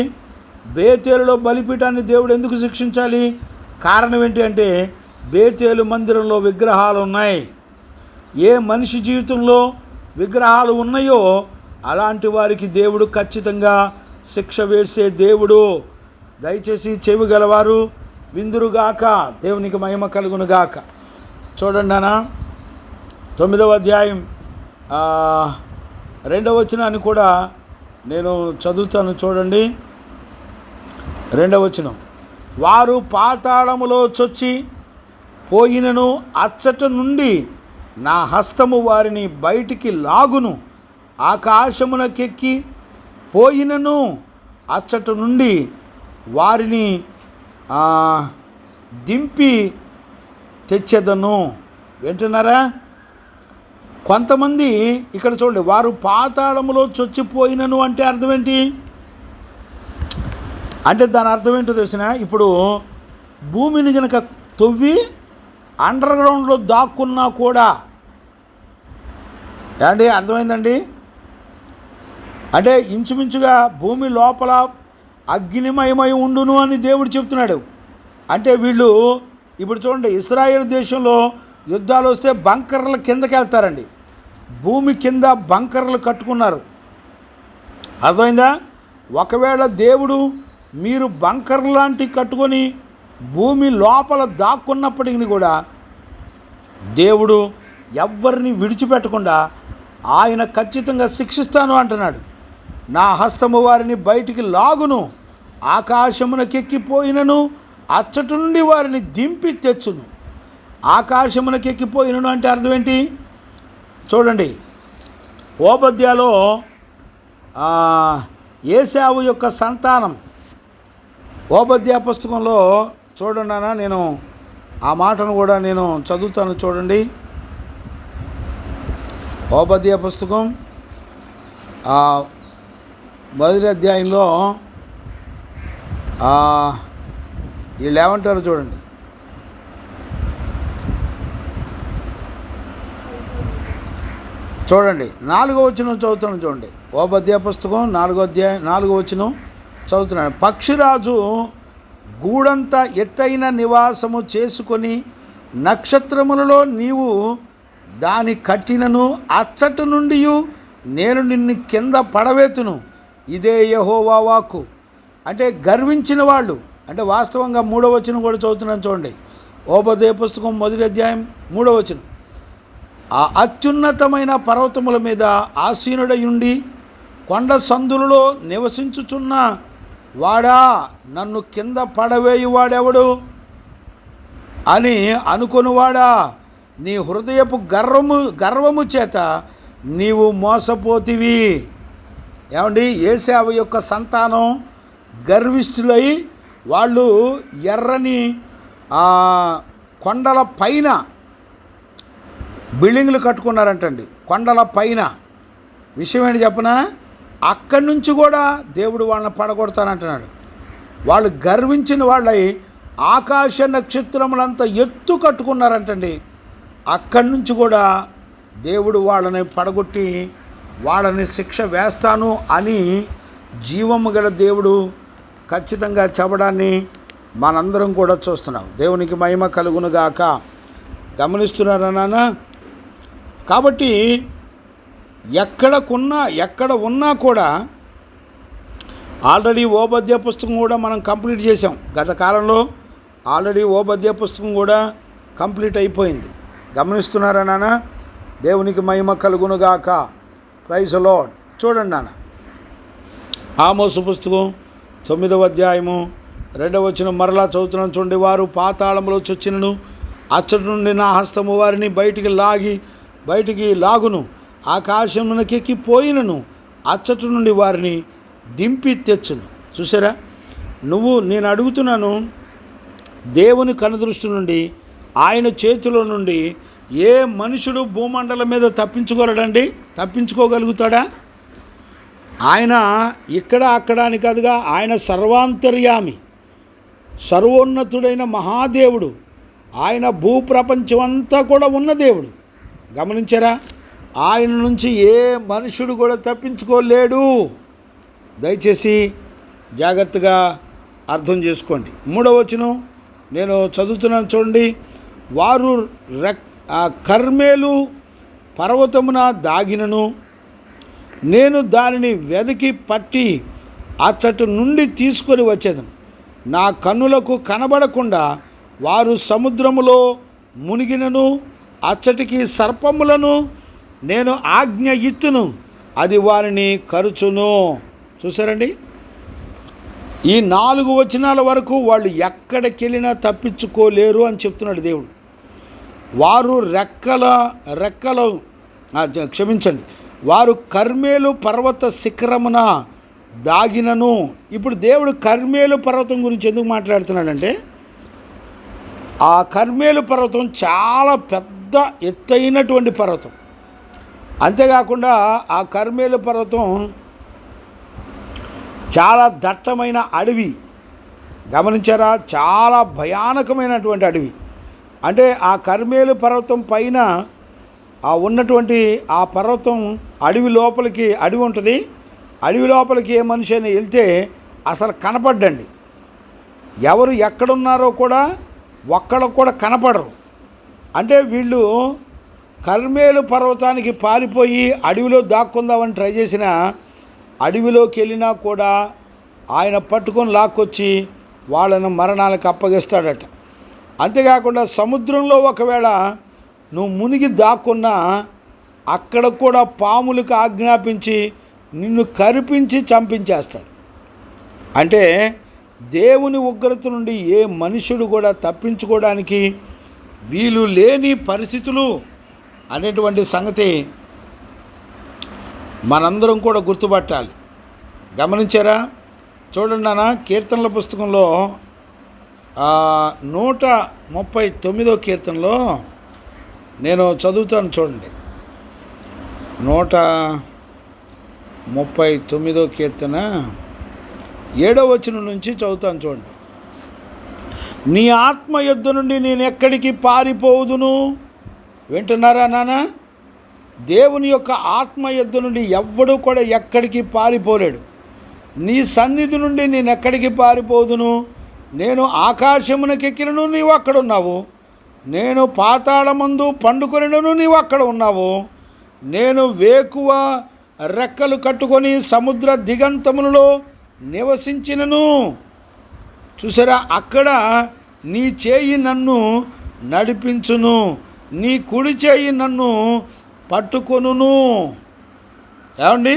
S2: బేతేలులో బలిపీఠాన్ని దేవుడు ఎందుకు శిక్షించాలి? కారణం ఏంటి అంటే, బేతేలు మందిరంలో విగ్రహాలు ఉన్నాయి. ఏ మనిషి జీవితంలో విగ్రహాలు ఉన్నాయో అలాంటి వారికి దేవుడు ఖచ్చితంగా శిక్ష వేసే దేవుడు. దయచేసి చెవి గలవారు విందురుగాక. దేవునికి మహిమ కలుగునుగాక. చూడండి నాన్న, 9వ అధ్యాయం 2వ వచనాన్ని కూడా నేను చదువుతాను. చూడండి, 2వ వచనం, వారు పాతాళములో చొచ్చి పోయినను అచ్చట నుండి నా హస్తము వారిని బయటికి లాగును, ఆకాశమునకెక్కి పోయినను అచ్చట నుండి వారిని దింపి తెచ్చెదను. వింటున్నారా? కొంతమంది ఇక్కడ చూడండి, వారు పాతాళములో చొచ్చిపోయినను అంటే అర్థం ఏంటి? అంటే దాని అర్థం ఏంటో తెలిసిన, ఇప్పుడు భూమిని కనుక తవ్వి అండర్ గ్రౌండ్లో దాక్కున్నా కూడా, ఏమండి అర్థమైందండి? అంటే ఇంచుమించుగా భూమి లోపల అగ్నిమయమై ఉండును అని దేవుడు చెప్తున్నాడు. అంటే వీళ్ళు ఇప్పుడు చూడండి, ఇశ్రాయేలు దేశంలో యుద్ధాలు వస్తే బంకర్ల కిందకి వెళ్తారండి. భూమి కింద బంకర్లు కట్టుకున్నారు. అర్థమైందా? ఒకవేళ దేవుడు మీరు బంకర్ లాంటి కట్టుకొని భూమి లోపల దాక్కున్నప్పటికీ కూడా దేవుడు ఎవరిని విడిచిపెట్టకుండా ఆయన ఖచ్చితంగా శిక్షిస్తాను అంటున్నాడు. నా హస్తము వారిని బయటికి లాగును, ఆకాశమునకెక్కిపోయినను అచ్చట నుండి వారిని దింపి తెచ్చును. ఆకాశమునకెక్కిపోయినను అంటే అర్థం ఏంటి? చూడండి, ఓబద్యాలో ఏశావు యొక్క సంతానం. ఓబద్యా పుస్తకంలో చూడండి అన్న, నేను ఆ మాటను కూడా నేను చదువుతాను చూడండి. ఓబద్యా పుస్తకం మొదటి అధ్యాయంలో వీళ్ళు ఏమంటారు చూడండి. చూడండి 4వ వచనం చదువుతున్నాను చూడండి. ఓబద్యా పుస్తకం 4వ వచనం చదువుతున్నాను. పక్షిరాజు గూడంత ఎత్తైన నివాసము చేసుకొని నక్షత్రములలో నీవు దాని కట్టినను అచ్చట నుండి నేను నిన్ను కింద పడవేతును, ఇదే యెహోవా వాక్కు. అంటే గర్వించిన వాళ్ళు, అంటే వాస్తవంగా 3వ వచనం కూడా చదువుతున్నాను చూడండి. ఓబద్యా పుస్తకం మొదటి అధ్యాయం 3వ వచనం. ఆ అత్యున్నతమైన పర్వతముల మీద ఆసీనుడయుండి కొండ సందులలో నివసించుచున్న వాడా, నన్ను కింద పడవేయువాడెవడు అని అనుకొనివాడా, నీ హృదయపు గర్వము చేత నీవు మోసపోతివి. ఏమండి, ఏశావు యొక్క సంతానం గర్విష్ఠులై వాళ్ళు ఎర్రని కొండల పైన బిల్డింగ్లు కట్టుకున్నారంటండి. కొండల పైన విషయం ఏంటి చెప్పనా, అక్కడి నుంచి కూడా దేవుడు వాళ్ళని పడగొడతానంటున్నాడు. వాళ్ళు గర్వించిన వాళ్ళై ఆకాశ నక్షత్రములంతా ఎత్తు కట్టుకున్నారంటండి. అక్కడి నుంచి కూడా దేవుడు వాళ్ళని పడగొట్టి వాళ్ళని శిక్ష వేస్తాను అని జీవము గల దేవుడు ఖచ్చితంగా చెప్పడాన్ని మనందరం కూడా చూస్తున్నాం. దేవునికి మహిమ కలుగునుగాక. గమనిస్తున్నారా నాన్న? కాబట్టి ఎక్కడ ఉన్నా కూడా ఆల్రెడీ ఓబద్యా పుస్తకం కూడా మనం కంప్లీట్ చేసాం. గత కాలంలో ఆల్రెడీ ఓబద్యా పుస్తకం కూడా కంప్లీట్ అయిపోయింది. గమనిస్తున్నారా నాన్న? దేవునికి మహిమ కలుగునుగాక. Praise lord. చూడండి నాన్న, ఆమోసు పుస్తకం 9వ అధ్యాయము 2వ వచనం మరలా చదువుతున్నాను చూడండి. వారు పాతాళంలో చొచ్చినను అచ్చటి నుండి నా హస్తము వారిని బయటికి లాగును, ఆకాశమునకెక్కిపోయినను అచ్చటి నుండి వారిని దింపి తెచ్చును. చూసారా? నేను అడుగుతున్నాను, దేవుని కనుదృష్టి నుండి, ఆయన చేతిలో నుండి ఏ మనుషుడు భూమండలం మీద తప్పించుకోగలుగుతాడా? ఆయన ఇక్కడ అక్కడ అని కాదుగా, ఆయన సర్వాంతర్యామి, సర్వోన్నతుడైన మహాదేవుడు. ఆయన భూప్రపంచం అంతా కూడా ఉన్న దేవుడు. గమనించారా? ఆయన నుంచి ఏ మనుషుడు కూడా తప్పించుకోలేడు. దయచేసి జాగ్రత్తగా అర్థం చేసుకోండి. 3వ వచనం నేను చదువుతున్నాను చూడండి. వారు కర్మేలు పర్వతమున దాగినను నేను దానిని వెతికి పట్టి అచ్చటి నుండి తీసుకొని వచ్చేదను. నా కన్నులకు కనబడకుండా వారు సముద్రములో మునిగినను అచ్చటికి సర్పములను నేను ఆజ్ఞ ఇత్తును, అది వారిని కరుచును. చూసారండి? ఈ 4 వచనాల వరకు వాళ్ళు ఎక్కడికెళ్ళినా తప్పించుకోలేరు అని చెప్తున్నాడు దేవుడు. వారు వారు కర్మేలు పర్వత శిఖరమున దాగినను. ఇప్పుడు దేవుడు కర్మేలు పర్వతం గురించి ఎందుకు మాట్లాడుతున్నాడంటే, ఆ కర్మేలు పర్వతం చాలా పెద్ద ఎత్తైనటువంటి పర్వతం. అంతేకాకుండా ఆ కర్మేలు పర్వతం చాలా దట్టమైన అడవి. గమనించారా? చాలా భయానకమైనటువంటి అడవి. అంటే ఆ కర్మేలు పర్వతం పైన ఉన్నటువంటి ఆ పర్వతం అడవి ఉంటుంది. అడవి లోపలికి ఏ మనిషి అయినా వెళ్తే అసలు కనపడ్డండి. ఎవరు ఎక్కడున్నారో కూడా ఒక్కళ్ళకు కూడా కనపడరు. అంటే వీళ్ళు కర్మేలు పర్వతానికి పారిపోయి అడవిలో దాక్కుందామని ట్రై చేసిన, అడవిలోకి వెళ్ళినా కూడా ఆయన పట్టుకొని లాక్కొచ్చి వాళ్ళను మరణాలకు అప్పగిస్తాడట. అంతేకాకుండా సముద్రంలో ఒకవేళ నువ్వు మునిగి దాక్కున్నా అక్కడ కూడా పాములకు ఆజ్ఞాపించి నిన్ను కరిపించి చంపించేస్తాడు. అంటే దేవుని ఉగ్రత నుండి ఏ మనుషుడు కూడా తప్పించుకోవడానికి వీలు లేని పరిస్థితులు అనేటువంటి సంగతి మనందరం కూడా గుర్తుపట్టాలి. గమనించారా? చూడండి నాన్న, కీర్తనల పుస్తకంలో 139వ కీర్తనలో నేను చదువుతాను చూడండి. 139వ కీర్తన 7వ వచనం నుంచి చదువుతాను చూడండి. నీ ఆత్మ యుద్ధ నుండి నేను ఎక్కడికి పారిపోదును. వింటున్నారా నాన్న? దేవుని యొక్క ఆత్మ యుద్ధ నుండి ఎవ్వడూ కూడా ఎక్కడికి పారిపోలేడు. నీ సన్నిధి నుండి నేను ఎక్కడికి పారిపోదును. నేను ఆకాశమునకెక్కినను నీవు అక్కడ ఉన్నావు. నేను పాతాళమందు పండుకొనినను నీవు అక్కడ ఉన్నావు. నేను వేకువ రెక్కలు కట్టుకొని సముద్ర దిగంతములలో నివసించినను. చూసారా? అక్కడ నీ చేయి నన్ను నడిపించును, నీ కుడి చేయి నన్ను పట్టుకొనును. ఏమండి?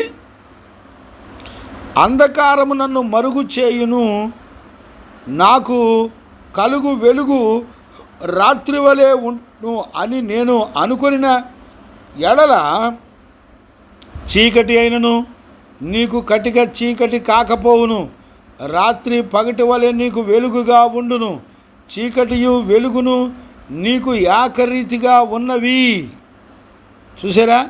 S2: అంధకారము నన్ను మరుగు చేయును, నాకు కలుగు వెలుగు రాత్రి వలె ఉండు అని నేను అనుకొనిన ఎడల చీకటి అయినను నీకు కటిక చీకటి కాకపోవును. రాత్రి పగటి వలె నీకు వెలుగుగా ఉండును. చీకటియు వెలుగును నీకు ఏకరీతిగా ఉన్నవి. చూసారా?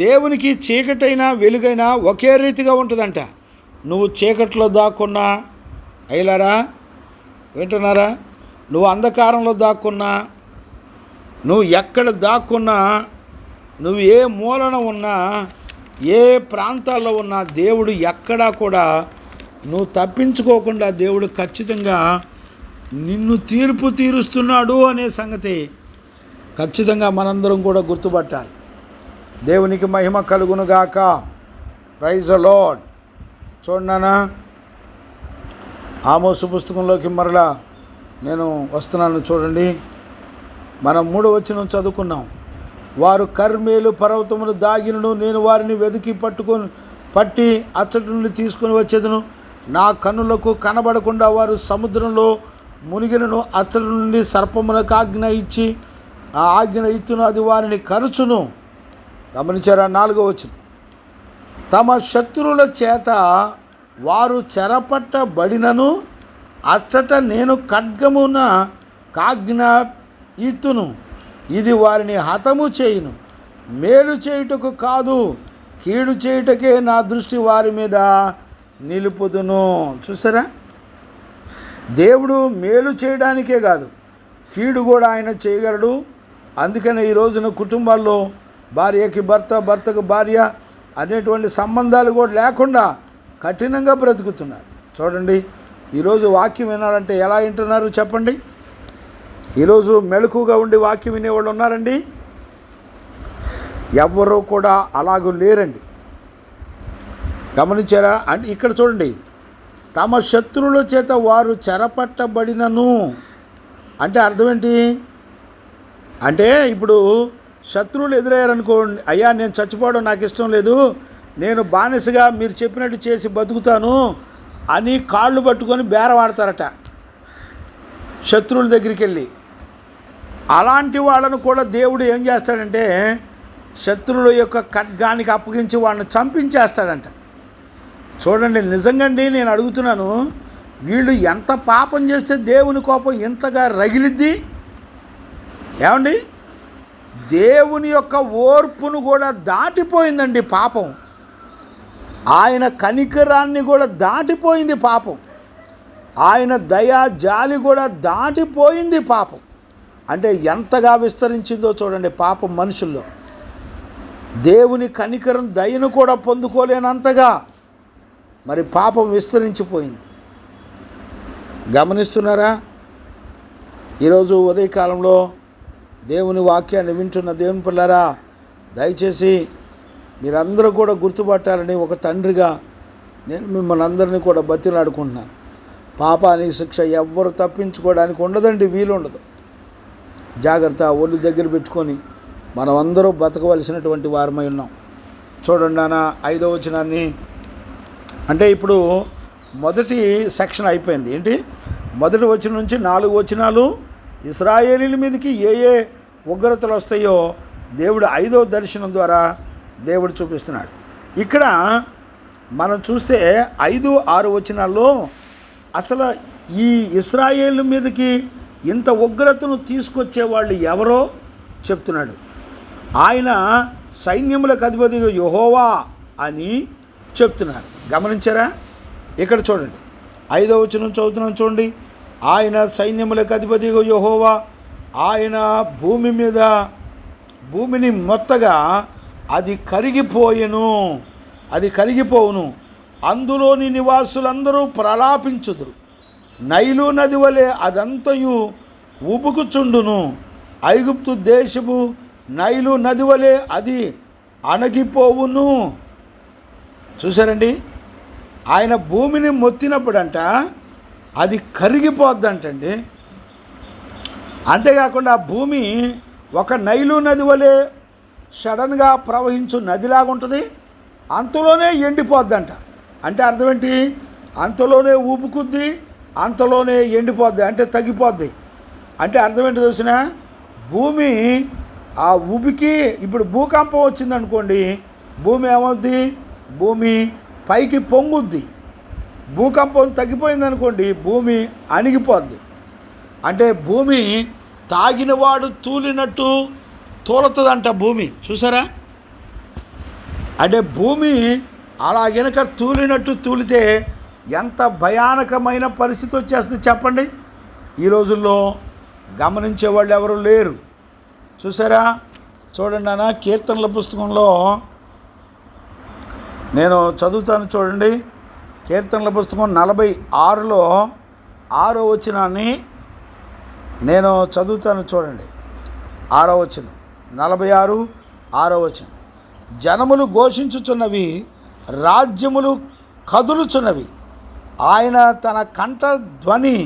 S2: దేవునికి చీకటైనా వెలుగైనా ఒకే రీతిగా ఉంటుందంట. నువ్వు చీకట్లో దాక్కున్నా, అయ్యలారా వింటున్నారా? నువ్వు అంధకారంలో దాక్కున్నా, నువ్వు ఎక్కడ దాక్కున్నా, నువ్వు ఏ మూలన ఉన్నా, ఏ ప్రాంతాల్లో ఉన్నా, దేవుడు ఎక్కడా కూడా నువ్వు తప్పించుకోకుండా దేవుడు ఖచ్చితంగా నిన్ను తీరుస్తున్నాడు అనే సంగతి ఖచ్చితంగా మనందరం కూడా గుర్తుపట్టాలి. దేవునికి మహిమ కలుగునుగాక. Praise the Lord. చూడనా, ఆమోసు పుస్తకంలోకి మరలా నేను వస్తున్నాను చూడండి. మనం 3వ వచనం చదువుకున్నాం. వారు కర్మేలు పర్వతమును దాగినను నేను వారిని వెతికి పట్టి అచ్చటి నుండి తీసుకొని వచ్చేదను. నా కన్నులకు కనబడకుండా వారు సముద్రంలో మునిగినను. అచ్చటి నుండి సర్పమునకు ఆజ్ఞ ఇచ్చి ఆ ఆజ్ఞ ఇచ్చును, అది వారిని కరుచును. గమనించారా? 4వ వచనం. తమ శత్రువుల చేత వారు చెరపట్టబడినను అచ్చట నేను ఖడ్గమున కాజ్ఞ ఇత్తును, ఇది వారిని హతము చేయును. మేలు చేయుటకు కాదు, కీడు చేయుటకే నా దృష్టి వారి మీద నిలుపుదును. చూసారా? దేవుడు మేలు చేయడానికే కాదు, కీడు కూడా ఆయన చేయగలడు. అందుకనే ఈ రోజున కుటుంబాల్లో భార్యకి భర్త, భర్తకు భార్య అనేటువంటి సంబంధాలు కూడా లేకుండా కఠినంగా బ్రతుకుతున్నారు. చూడండి, ఈరోజు వాక్యం వినాలంటే ఎలా వింటున్నారు చెప్పండి? ఈరోజు మెలకుగా ఉండి వాక్యం వినేవాళ్ళు ఉన్నారండి? ఎవ్వరూ కూడా అలాగూ లేరండి. గమనించారా? అంటే ఇక్కడ చూడండి, తమ శత్రువుల చేత వారు చెరపట్టబడినను అంటే అర్థం ఏంటి? అంటే ఇప్పుడు శత్రువులు ఎదురయ్యారనుకోండి, అయ్యా నేను చచ్చిపోవడం నాకు ఇష్టం లేదు, నేను బానిసగా మీరు చెప్పినట్టు చేసి బతుకుతాను అని కాళ్ళు పట్టుకొని బేరవాడతారట శత్రువుల దగ్గరికి వెళ్ళి. అలాంటి వాళ్ళను కూడా దేవుడు ఏం చేస్తాడంటే శత్రువుల యొక్క ఖడ్గానికి అప్పగించి వాళ్ళని చంపించేస్తాడంట. చూడండి, నిజంగాండి నేను అడుగుతున్నాను, వీళ్ళు ఎంత పాపం చేస్తే దేవుని కోపం ఇంతగా రగిలిద్ది? ఏమండి? దేవుని యొక్క ఓర్పును కూడా దాటిపోయిందండి పాపం. ఆయన కనికరాన్ని కూడా దాటిపోయింది పాపం. ఆయన దయా జాలి కూడా దాటిపోయింది పాపం. అంటే ఎంతగా విస్తరించిందో చూడండి పాపం మనుషుల్లో. దేవుని కనికరం దయను కూడా పొందుకోలేనంతగా మరి పాపం విస్తరించిపోయింది. గమనిస్తున్నారా? ఈరోజు ఉదయకాలంలో దేవుని వాక్యాన్ని వింటున్న దేవుని పిల్లరా, దయచేసి మీరందరూ కూడా గుర్తుపట్టాలని ఒక తండ్రిగా నేను మిమ్మల్ని అందరినీ కూడా బతిలాడుకుంటున్నాను. పాపానికి శిక్ష ఎవ్వరు తప్పించుకోవడానికి ఉండదండి, వీలుండదు. జాగ్రత్త, ఒళ్ళు దగ్గర పెట్టుకొని మనం అందరూ బతకవలసినటువంటి వారమై ఉన్నాం. చూడండి నాన్న, 5వ వచనాన్ని. అంటే ఇప్పుడు మొదటి సెక్షన్ అయిపోయింది. ఏంటి? మొదటి వచనం నుంచి 4 వచనాలు ఇశ్రాయేలీల మీదకి ఏ ఉగ్రతలు వస్తాయో దేవుడు 5వ దర్శనం ద్వారా దేవుడు చూపిస్తున్నాడు. ఇక్కడ మనం చూస్తే 5, 6 వచనాల్లో అసలు ఈ ఇశ్రాయేలు మీదకి ఇంత ఉగ్రతను తీసుకొచ్చే వాళ్ళు ఎవరో చెప్తున్నాడు. ఆయన సైన్యములకు అధిపతి యెహోవా అని చెప్తున్నారు. గమనించారా? ఇక్కడ చూడండి 5వ వచనం చదువుతున్నాం చూడండి. ఆయన సైన్యములకు అధిపతి యెహోవా, ఆయన భూమిని మొత్తగా అది కరిగిపోవును, అందులోని నివాసులందరూ ప్రలాపించుదురు. నైలు నది వలె అదంతయు ఉబుకుచుండును, ఐగుప్తు దేశపు నైలు నది వలె అది అణగిపోవును. చూసారండి, ఆయన భూమిని మొత్తినప్పుడంట అది కరిగిపోద్దంటండి. అంతేకాకుండా ఆ భూమి ఒక నైలు నది వలె సడన్గా ప్రవహించు నదిలాగా ఉంటుంది, అంతలోనే ఎండిపోద్దంట. అంటే అర్థం ఏంటి? అంతలోనే ఊపుకుద్ది, అంతలోనే ఎండిపోద్ది, అంటే తగ్గిపోద్ది. అంటే అర్థం ఏంటి తెలిసిన? భూమి ఆ ఉబికి ఇప్పుడు భూకంపం వచ్చిందనుకోండి, భూమి ఏమవుద్ది? భూమి పైకి పొంగుద్ది. భూకంపం తగ్గిపోయిందనుకోండి, భూమి అణిగిపోద్ది. అంటే భూమి తాగినవాడు తూలినట్టు తూలుతుందంట భూమి. చూసారా? అంటే భూమి అలా గనక తూలినట్టు తూలితే ఎంత భయానకమైన పరిస్థితి వచ్చేస్తుంది చెప్పండి. ఈ రోజుల్లో గమనించే వాళ్ళు ఎవరు లేరు. చూసారా? చూడండి అన్న, కీర్తనల పుస్తకంలో నేను చదువుతాను చూడండి. కీర్తనల పుస్తకం 46లో 6వ వచనాన్ని నేను చదువుతాను చూడండి. 6వ వచనం, 46, 6వ వచనం. జనములు ఘోషించుచున్నవి, రాజ్యములు కదులుచున్నవి, ఆయన తన కంఠ ధ్వని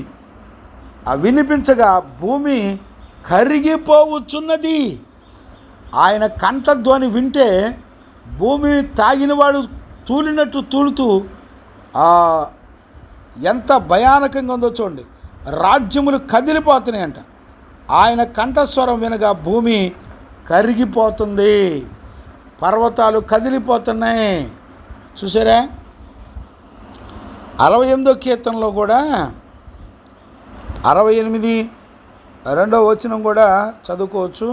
S2: వినిపించగా భూమి కరిగిపోవచ్చున్నది. ఆయన కంఠధ్వని వింటే భూమి తాగినవాడు తూలినట్టు తూలుతూ ఎంత భయానకంగా ఉందో చూడండి. రాజ్యములు కదిలిపోతున్నాయంట. ఆయన కంఠస్వరం వినగా భూమి కరిగిపోతుంది, పర్వతాలు కదిలిపోతున్నాయి. చూసారా? 68వ కీర్తనలో కూడా 68, 2వ వచనం కూడా చదువుకోవచ్చు.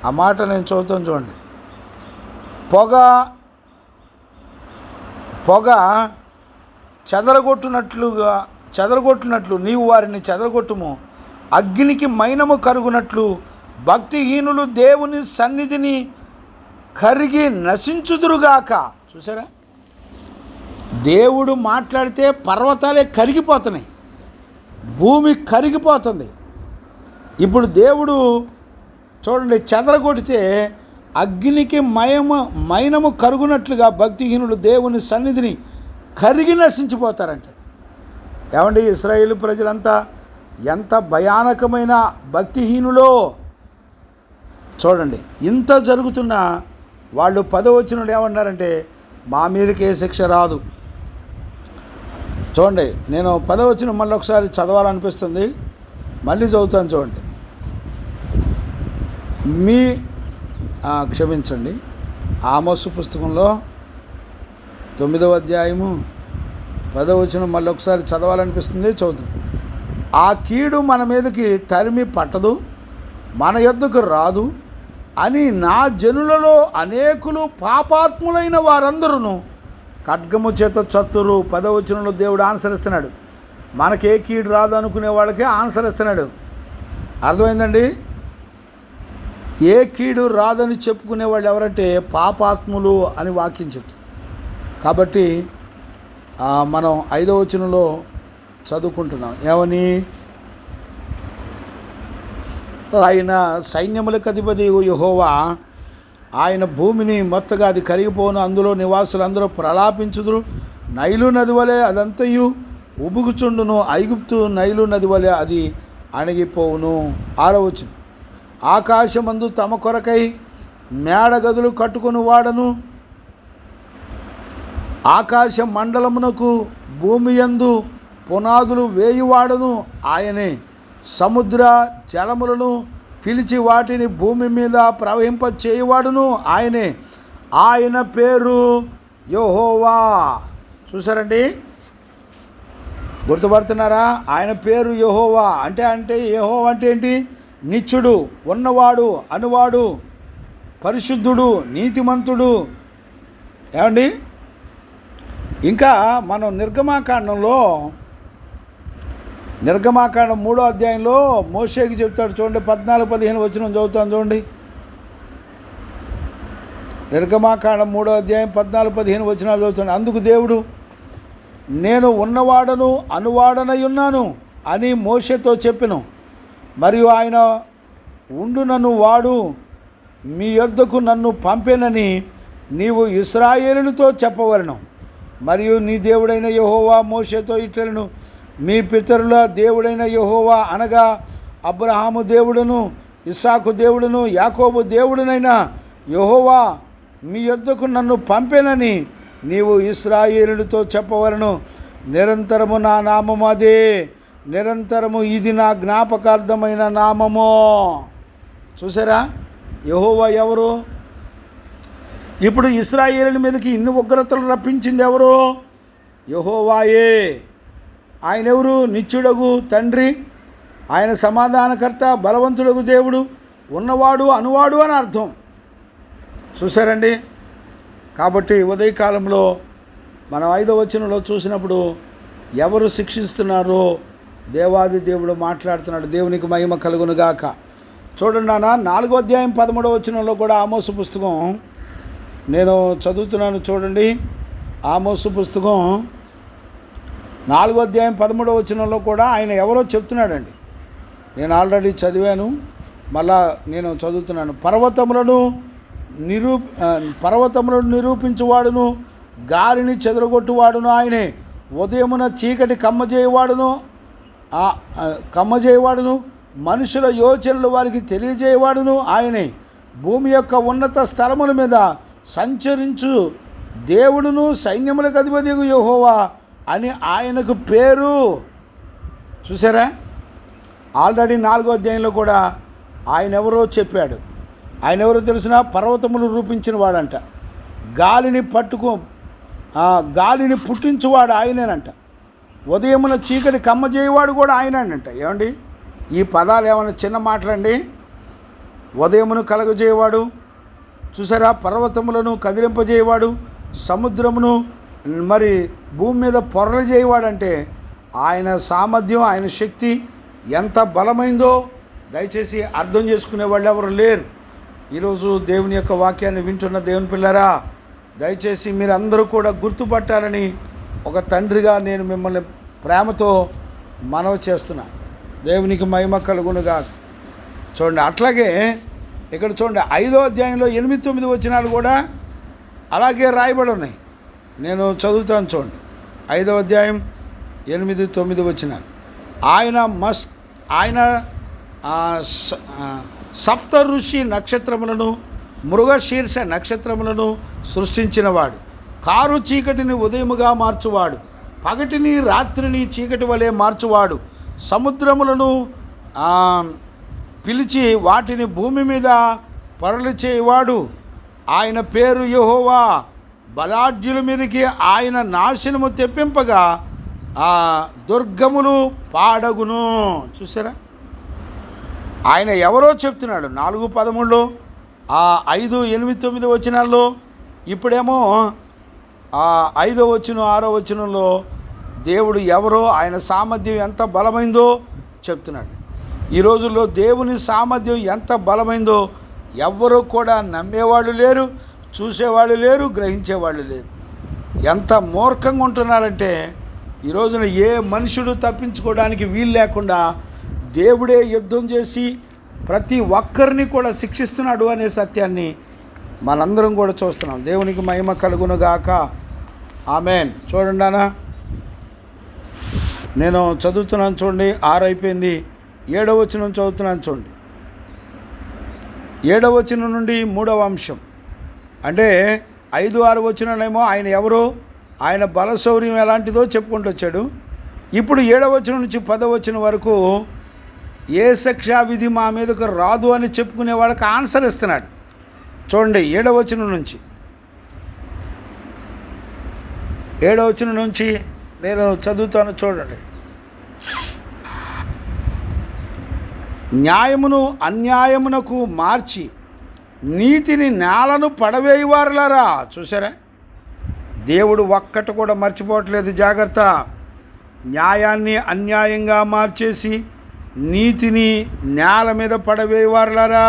S2: ఆ మాట నేను చదువుతాను చూడండి. పొగ చెదరగొట్టునట్లు నీవు వారిని చెదరగొట్టుము, అగ్నికి మైనము కరుగునట్లు భక్తిహీనులు దేవుని సన్నిధిని కరిగి నశించుదురుగాక. చూసారా? దేవుడు మాట్లాడితే పర్వతాలే కరిగిపోతున్నాయి, భూమి కరిగిపోతుంది. ఇప్పుడు దేవుడు చూడండి చెదరగొడితే అగ్నికి మైనము కరుగునట్లుగా భక్తిహీనులు దేవుని సన్నిధిని కరిగి నశించిపోతారంట. ఏమండి, ఇశ్రాయేలు ప్రజలంతా ఎంత భయానకమైన భక్తిహీనులో చూడండి. ఇంత జరుగుతున్నా వాళ్ళు 10వ వచనంలో ఏమన్నారంటే మా మీదకి ఏ శిక్ష రాదు. చూడండి, నేను 10వ వచనం మళ్ళీ ఒకసారి చదవాలనిపిస్తుంది, మళ్ళీ చదువుతాను చూడండి. క్షమించండి, ఆమోసు పుస్తకంలో 9వ అధ్యాయము 10వ వచనం మళ్ళీ ఒకసారి చదవాలనిపిస్తుంది, చదువుతాం. ఆ కీడు మన మీదకి తరిమి పట్టదు, మన యొద్దకు రాదు అని నా జనులలో అనేకులు పాపాత్ములైన వారందరూ ఖడ్గము చేత చత్తురు. 10వ వచనంలో దేవుడు ఆన్సర్ ఇస్తున్నాడు. మనకే కీడు రాదు అనుకునే వాళ్ళకే ఆన్సర్ ఇస్తున్నాడు. అర్థమైందండి? ఏ కీడు రాదని చెప్పుకునే వాళ్ళు ఎవరంటే పాపాత్ములు అని వాక్యం చెప్తుంది. కాబట్టి మనం 5వ వచనంలో చదువుకుంటున్నాం. ఏమని? ఆయన సైన్యములకు అధిపతి యెహోవా, ఆయన భూమిని మొత్తగా అది కరిగిపోను, అందులో నివాసులందరూ ప్రలాపించుదురు. నైలు నది వలె అదంతయు ఉబుకుచుండును, ఐగుప్తు నైలు నది వలె అది అణిగిపోవును. 6వ వచనం. ఆకాశమందు తమ కొరకై మేడగదులు కట్టుకొని వాడను, ఆకాశ మండలమునకు భూమి యందు పునాదులు వేయువాడను ఆయనే. సముద్ర జలములను పిలిచి వాటిని భూమి మీద ప్రవహింప చేయువాడును ఆయనే. ఆయన పేరు యెహోవా. చూసారండి, గుర్తుపడుతున్నారా? ఆయన పేరు యెహోవా అంటే యెహోవా అంటే ఏంటి? నిత్యుడు, ఉన్నవాడు, అనువాడు, పరిశుద్ధుడు, నీతిమంతుడు. ఏమండి, ఇంకా మనం నిర్గమాకాండం 3వ అధ్యాయంలో మోషేకి చెప్తాడు. చూడండి, 14-15 వచనం చదువుతాను చూడండి. నిర్గమాకాండం 3వ అధ్యాయం 14-15 వచనాలు చదువుతాను. అందుకు దేవుడు, నేను ఉన్నవాడను, అనువాడనై ఉన్నాను అని మోషేతో చెప్పెను. మరియు ఆయన ఉండునను వాడు మీ యొద్దకు నన్ను పంపెనని నీవు ఇశ్రాయేలుతో చెప్పవలెను. మరియు నీ దేవుడైన యెహోవా మోషేతో ఇట్లనెను, మీ పితరుల దేవుడైన యెహోవా అనగా అబ్రహాము దేవుడును, ఇస్సాకు దేవుడును, యాకోబు దేవుడునైన యెహోవా మీ యొద్దకు నన్ను పంపెనని నీవు ఇశ్రాయేలుతో చెప్పవలను. నిరంతరము నా నామము అదే, నిరంతరము ఇది నా జ్ఞాపకార్థమైన నామము. చూసారా, యెహోవా ఎవరు? ఇప్పుడు ఇశ్రాయేలు మీదకి ఇన్ని ఉగ్రతలు రప్పించింది ఎవరు? యెహోవాయే. ఆయన ఎవరు? నిత్యుడగు తండ్రి, ఆయన సమాధానకర్త, బలవంతుడగు దేవుడు, ఉన్నవాడు, అనువాడు అని అర్థం. చూసారండి. కాబట్టి ఉదయకాలంలో మనం 5వ వచనంలో చూసినప్పుడు ఎవరు శిక్షిస్తున్నారో దేవాది దేవుడు మాట్లాడుతున్నాడు. దేవునికి మహిమ కలుగునుగాక. చూడండి నాన్న, 4వ అధ్యాయం 13వ వచనంలో కూడా ఆమోసు పుస్తకం నేను చదువుతున్నాను. చూడండి, ఆమోసు పుస్తకం 4వ అధ్యాయం 13వ వచనంలో కూడా ఆయన ఎవరో చెప్తున్నాడండి. నేను ఆల్రెడీ చదివాను, మళ్ళా నేను చదువుతున్నాను. పర్వతములను నిరూపించువాడును, గాలిని చెదరగొట్టువాడును ఆయనే. ఉదయమున చీకటి కమ్మజేయవాడును, మనుషుల యోచనలు వారికి తెలియజేయవాడును ఆయనే. భూమి యొక్క ఉన్నత స్థలముల మీద సంచరించు దేవుడును, సైన్యములకు అధిపతియగు యెహోవా అని ఆయనకు పేరు. చూసారా, ఆల్రెడీ 4వ అధ్యాయంలో కూడా ఆయన ఎవరో చెప్పాడు. ఆయన ఎవరో తెలిసిన? పర్వతములు రూపించిన వాడంట, గాలిని పుట్టించువాడు ఆయనేనంట, ఉదయమున చీకటి కమ్మజేయవాడు కూడా ఆయనేనంట. ఏమండి, ఈ పదాలు ఏమైనా చిన్న మాటలండి? ఉదయమును కలగజేయవాడు, చూసారా, పర్వతములను కదిలింపజేయవాడు, సముద్రమును మరి భూమి మీద పొరలు చేయవాడంటే ఆయన సామర్థ్యం, ఆయన శక్తి ఎంత బలమైందో దయచేసి అర్థం చేసుకునే వాళ్ళు ఎవరు లేరు. ఈరోజు దేవుని యొక్క వాక్యాన్ని వింటున్న దేవుని పిల్లరా, దయచేసి మీరందరూ కూడా గుర్తుపట్టాలని ఒక తండ్రిగా నేను మిమ్మల్ని ప్రేమతో మనవి చేస్తున్నాను. దేవునికి మహిమ కలుగునుగా. చూడండి, అట్లాగే ఇక్కడ చూడండి 5వ అధ్యాయంలో 8-9 వచనాలు కూడా అలాగే రాయబడి ఉన్నాయి. నేను చదువుతాను చూడండి. 5వ అధ్యాయం 8-9 వచనాలు. ఆయన సప్త ఋషి నక్షత్రములను, మృగశీర్ష నక్షత్రములను సృష్టించినవాడు, కారు చీకటిని ఉదయముగా మార్చువాడు, పగటిని రాత్రిని చీకటి వలె మార్చువాడు, సముద్రములను పిలిచి వాటిని భూమి మీద పొరలు చేయవాడు. ఆయన పేరు యెహోవా. బలాఢ్యుల మీదకి ఆయన నాశనము తెప్పింపగా దుర్గములు పాడగును. చూసారా, ఆయన ఎవరో చెప్తున్నాడు 4:13లో, 5, 8, 9 వచనాల్లో. ఇప్పుడేమో 5వ వచనం 6వ వచనంలో దేవుడు ఎవరో, ఆయన సామర్థ్యం ఎంత బలమైందో చెప్తున్నాడు. ఈ రోజుల్లో దేవుని సామర్థ్యం ఎంత బలమైందో ఎవ్వరూ కూడా నమ్మేవాళ్ళు లేరు, చూసేవాళ్ళు లేరు, గ్రహించేవాళ్ళు లేరు. ఎంత మూర్ఖంగా ఉంటున్నారంటే ఈ రోజున ఏ మనుషుడు తప్పించుకోవడానికి వీలు లేకుండా దేవుడే యుద్ధం చేసి ప్రతి ఒక్కరిని కూడా శిక్షిస్తున్నాడు అనే సత్యాన్ని మనందరం కూడా చూస్తున్నాం. దేవునికి మహిమ కలుగునుగాక. ఆమేన్. చూడండి అన్న, నేను చదువుతున్నాను చూడండి. 6 అయిపోయింది. 7వ వచనం చదువుతున్నాను చూడండి. 7వ వచనం నుండి 3వ అంశం అంటే 5, 6 వచనాలేమో ఆయన ఎవరో, ఆయన బలశౌర్యం ఎలాంటిదో చెప్పుకుంటూ వచ్చాడు. ఇప్పుడు 7వ వచనం నుంచి 10వ వచనం వరకు ఏ శిక్షా విధి మా మీదకు రాదు అని చెప్పుకునే వాళ్ళకి ఆన్సర్ ఇస్తున్నాడు. చూడండి 7వ వచనం నుంచి. 7వ వచనం నుంచి నేను చదువుతాను, చూడండి. న్యాయమును అన్యాయమునకు మార్చి నీతిని నేలను పడవేయవారులారా. చూసారా, దేవుడు ఒక్కటి కూడా మర్చిపోవట్లేదు. జాగ్రత్త. న్యాయాన్ని అన్యాయంగా మార్చేసి నీతిని నేల మీద పడవేయవారులారా.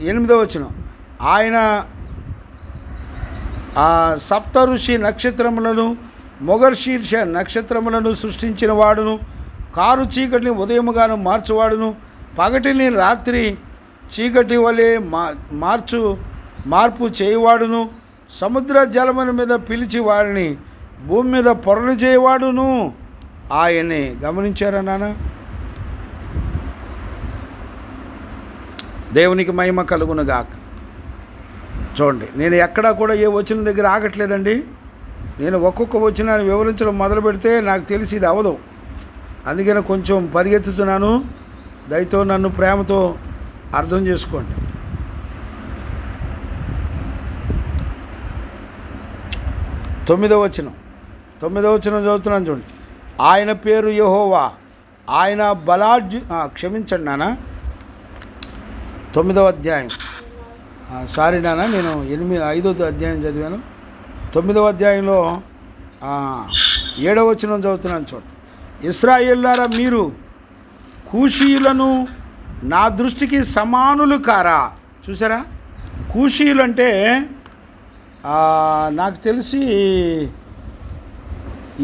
S2: 8వ వచనం, ఆయన సప్తఋషి నక్షత్రములను మొగర్శీర్ష నక్షత్రములను సృష్టించిన వాడును, కారు చీకటిని ఉదయముగాను మార్చువాడును, పగటిని రాత్రి చీకటి వలె మార్పు చేయవాడును, సముద్ర జలముల మీద పిలిచి వారిని భూమి మీద పొరలు చేయవాడును ఆయనే. గమనించారా నాన్న? దేవునికి మహిమ కలుగునుగాక. చూడండి, నేను ఎక్కడా కూడా ఏ వచనం దగ్గర ఆగట్లేదండి. నేను ఒక్కొక్క వచనాన్ని వివరించడం మొదలు పెడితే నాకు తెలిసి ఇది అవదు. అందుకని కొంచెం పరిగెత్తుతున్నాను. దయతో నన్ను ప్రేమతో అర్థం చేసుకోండి. 9వ వచనం చదువుతున్నాను, చూడండి. ఆయన పేరు యెహోవా, ఆయన క్షమించండి నాన్న, 9వ అధ్యాయం. సారీ నాన్న, నేను 5వ అధ్యాయం చదివాను. 9వ అధ్యాయంలో 7వ వచనం చదువుతున్నాను, చూడండి. ఇశ్రాయేలులారా, మీరు కూషీయులను నా దృష్టికి సమానులు కారా. చూసారా, కూషీయులు అంటే నాకు తెలిసి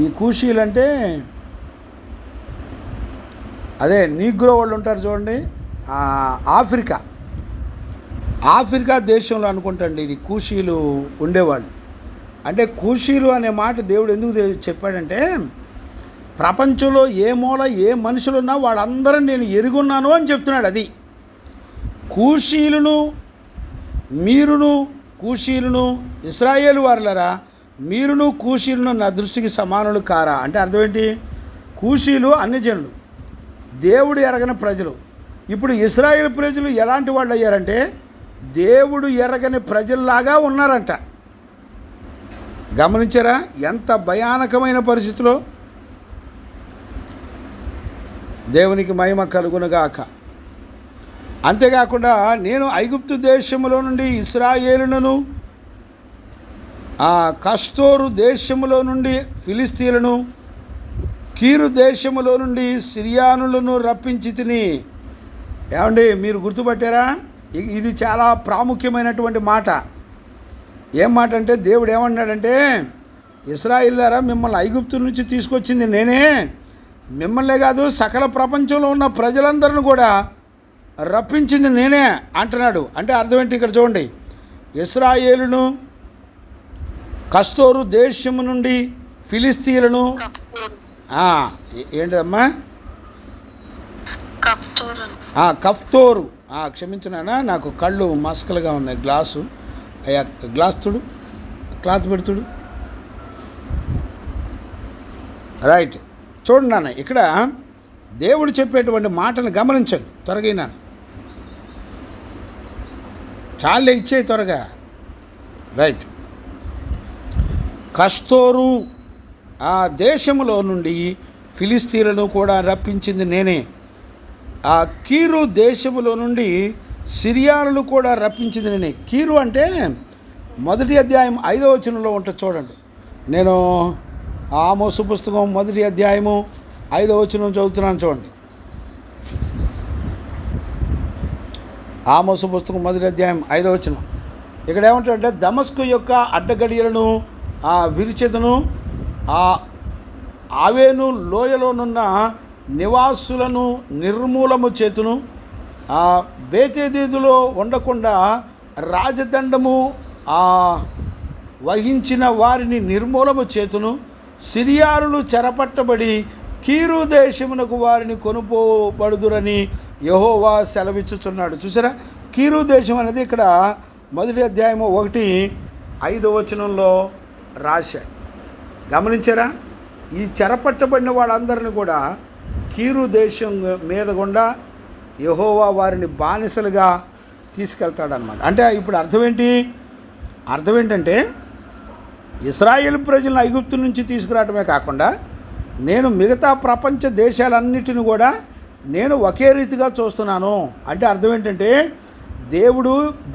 S2: ఈ కూషీలు అంటే అదే నీగ్రో వాళ్ళు ఉంటారు చూడండి, ఆఫ్రికా దేశంలో అనుకుంటండి ఇది కూషీలు ఉండేవాళ్ళు. అంటే కూషీలు అనే మాట దేవుడు ఎందుకు చెప్పాడంటే, ప్రపంచంలో ఏ మూల ఏ మనుషులున్నా వాళ్ళందరూ నేను ఎరుగున్నాను అని చెప్తున్నాడు. అది కూషీలును ఇశ్రాయేలు వారులరా, మీరును కూషీలను నా దృష్టికి సమానులు కారా. అంటే అర్థం ఏంటి? కూషీలు అన్యజనులు, దేవుడు ఎరగని ప్రజలు. ఇప్పుడు ఇశ్రాయేలు ప్రజలు ఎలాంటి వాళ్ళు అయ్యారంటే దేవుడు ఎరగని ప్రజల్లాగా ఉన్నారంట. గమనించారా ఎంత భయానకమైన పరిస్థితిలో? దేవునికి మహిమ కలుగునుగాక. అంతేకాకుండా నేను ఐగుప్తు దేశములో నుండి ఇశ్రాయేలులను, కస్తోరు దేశములో నుండి ఫిలిస్తీన్లను, కీరు దేశములో నుండి సిరియానులను రప్పించి తిని. ఏమండి, మీరు గుర్తుపట్టారా? ఇది చాలా ప్రాముఖ్యమైనటువంటి మాట. ఏం మాట అంటే, దేవుడు ఏమన్నాడంటే, ఇశ్రాయేలులారా, మిమ్మల్ని ఐగుప్తు నుంచి తీసుకొచ్చింది నేనే, మిమ్మల్నే కాదు సకల ప్రపంచంలో ఉన్న ప్రజలందరిని కూడా రప్పించింది నేనే అంటున్నాడు. అంటే అర్థం ఏంటి? ఇక్కడ చూడండి, ఇశ్రాయేలును, కస్తోరు దేశము నుండి ఫిలిస్తీన్లను, ఏంటమ్మా కఫ్తోరు, క్షమించినానా, నాకు కళ్ళు మస్కలుగా ఉన్నాయి. గ్లాస్ తుడు, క్లాత్ పెడుతుడు. రైట్, చూడండి నాన్న, ఇక్కడ దేవుడు చెప్పేటువంటి మాటను గమనించండి. త్వరగా చాలే ఇచ్చే త్వరగా. రైట్, కస్తోరు ఆ దేశంలో నుండి ఫిలిస్తీన్లను కూడా రప్పించింది నేనే, ఆ కీరు దేశములో నుండి సిరియానులు కూడా రప్పించింది నేనే. కీరు అంటే 1వ అధ్యాయం 5వ వచనంలో ఉంటుంది చూడండి. నేను ఆమోసు పుస్తకం 1వ అధ్యాయము 5వ వచనం చదువుతున్నాను చూడండి. ఆమోసు పుస్తకం 1వ అధ్యాయం 5వ వచనం. ఇక్కడ ఏమంటాడంటే, దమస్కు యొక్క అడ్డగడియలను విరిచెదను, ఆవేను లోయలోనున్న నివాసులను నిర్మూలము చేతును, బేతేదీదులో ఉండకుండా రాజదండము వహించిన వారిని నిర్మూలము చేతును, సిరియానులు చెరపట్టబడి కీరు దేశమునకు వారిని కొనుపోబడుదురని యెహోవా సెలవిచ్చుచున్నాడు. చూసారా, కీరు దేశం అనేది ఇక్కడ 1వ అధ్యాయము 1-5వ వచనంలో రాశాడు. గమనించారా? ఈ చెరపట్టబడిన వాళ్ళందరినీ కూడా కీరు దేశం మీద గుండా యెహోవా వారిని బానిసలుగా తీసుకెళ్తాడనమాట. అంటే ఇప్పుడు అర్థం ఏంటంటే ఇశ్రాయేలు ప్రజలను ఐగుప్తు నుంచి తీసుకురావడమే కాకుండా నేను మిగతా ప్రపంచ దేశాలన్నిటిని కూడా నేను ఒకే రీతిగా చూస్తున్నాను. అంటే అర్థం ఏంటంటే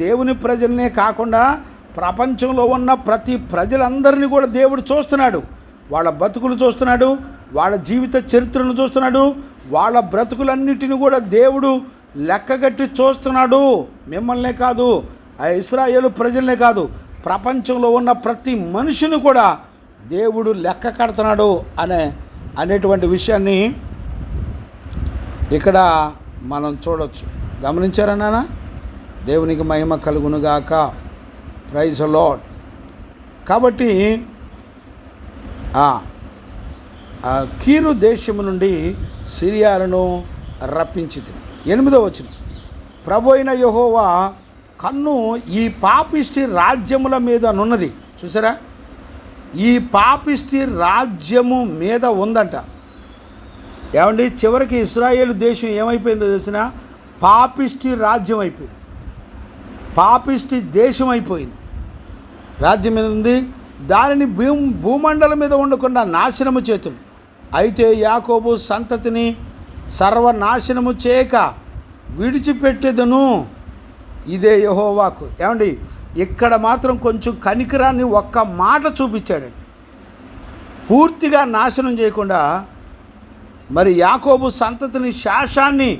S2: దేవుని ప్రజలనే కాకుండా ప్రపంచంలో ఉన్న ప్రతి ప్రజలందరినీ కూడా దేవుడు చూస్తున్నాడు. వాళ్ళ బతుకులు చూస్తున్నాడు, వాళ్ళ జీవిత చరిత్రను చూస్తున్నాడు, వాళ్ళ బ్రతుకులన్నిటిని కూడా దేవుడు లెక్కగట్టి చూస్తున్నాడు. మిమ్మల్నే కాదు, ఆ ఇశ్రాయేలు ప్రజలనే కాదు, ప్రపంచంలో ఉన్న ప్రతి మనిషిని కూడా దేవుడు లెక్క కడుతున్నాడు అనేటువంటి విషయాన్ని ఇక్కడ మనం చూడవచ్చు. గమనించారా నాన్న? దేవునికి మహిమ కలుగునుగాక. Praise lord. కాబట్టి కీరు దేశము నుండి సిరియాలను రప్పించితి. 8వ వచనం, ప్రభు అయిన యెహోవా కన్ను ఈ పాపిష్టి రాజ్యముల మీద నున్నది. చూసారా, ఈ పాపిష్టి రాజ్యము మీద ఉందంట. ఏమండి, చివరికి ఇశ్రాయేలు దేశం ఏమైపోయిందో తెలిసిన? పాపిష్టి రాజ్యం అయిపోయింది, పాపిష్టి దేశం అయిపోయింది. రాజ్యం మీద ఉంది, దానిని భూమండలం మీద ఉండకుండా నాశనము చేతును. అయితే యాకోబు సంతతిని సర్వనాశనము చేయక విడిచిపెట్టేదను, ఇదే యెహోవాకు. ఏమండి, ఇక్కడ మాత్రం కొంచెం కనికరాన్ని ఒక్క మాట చూపించాడండి. పూర్తిగా నాశనం చేయకుండా మరి యాకోబు సంతతిని శాశాన్ని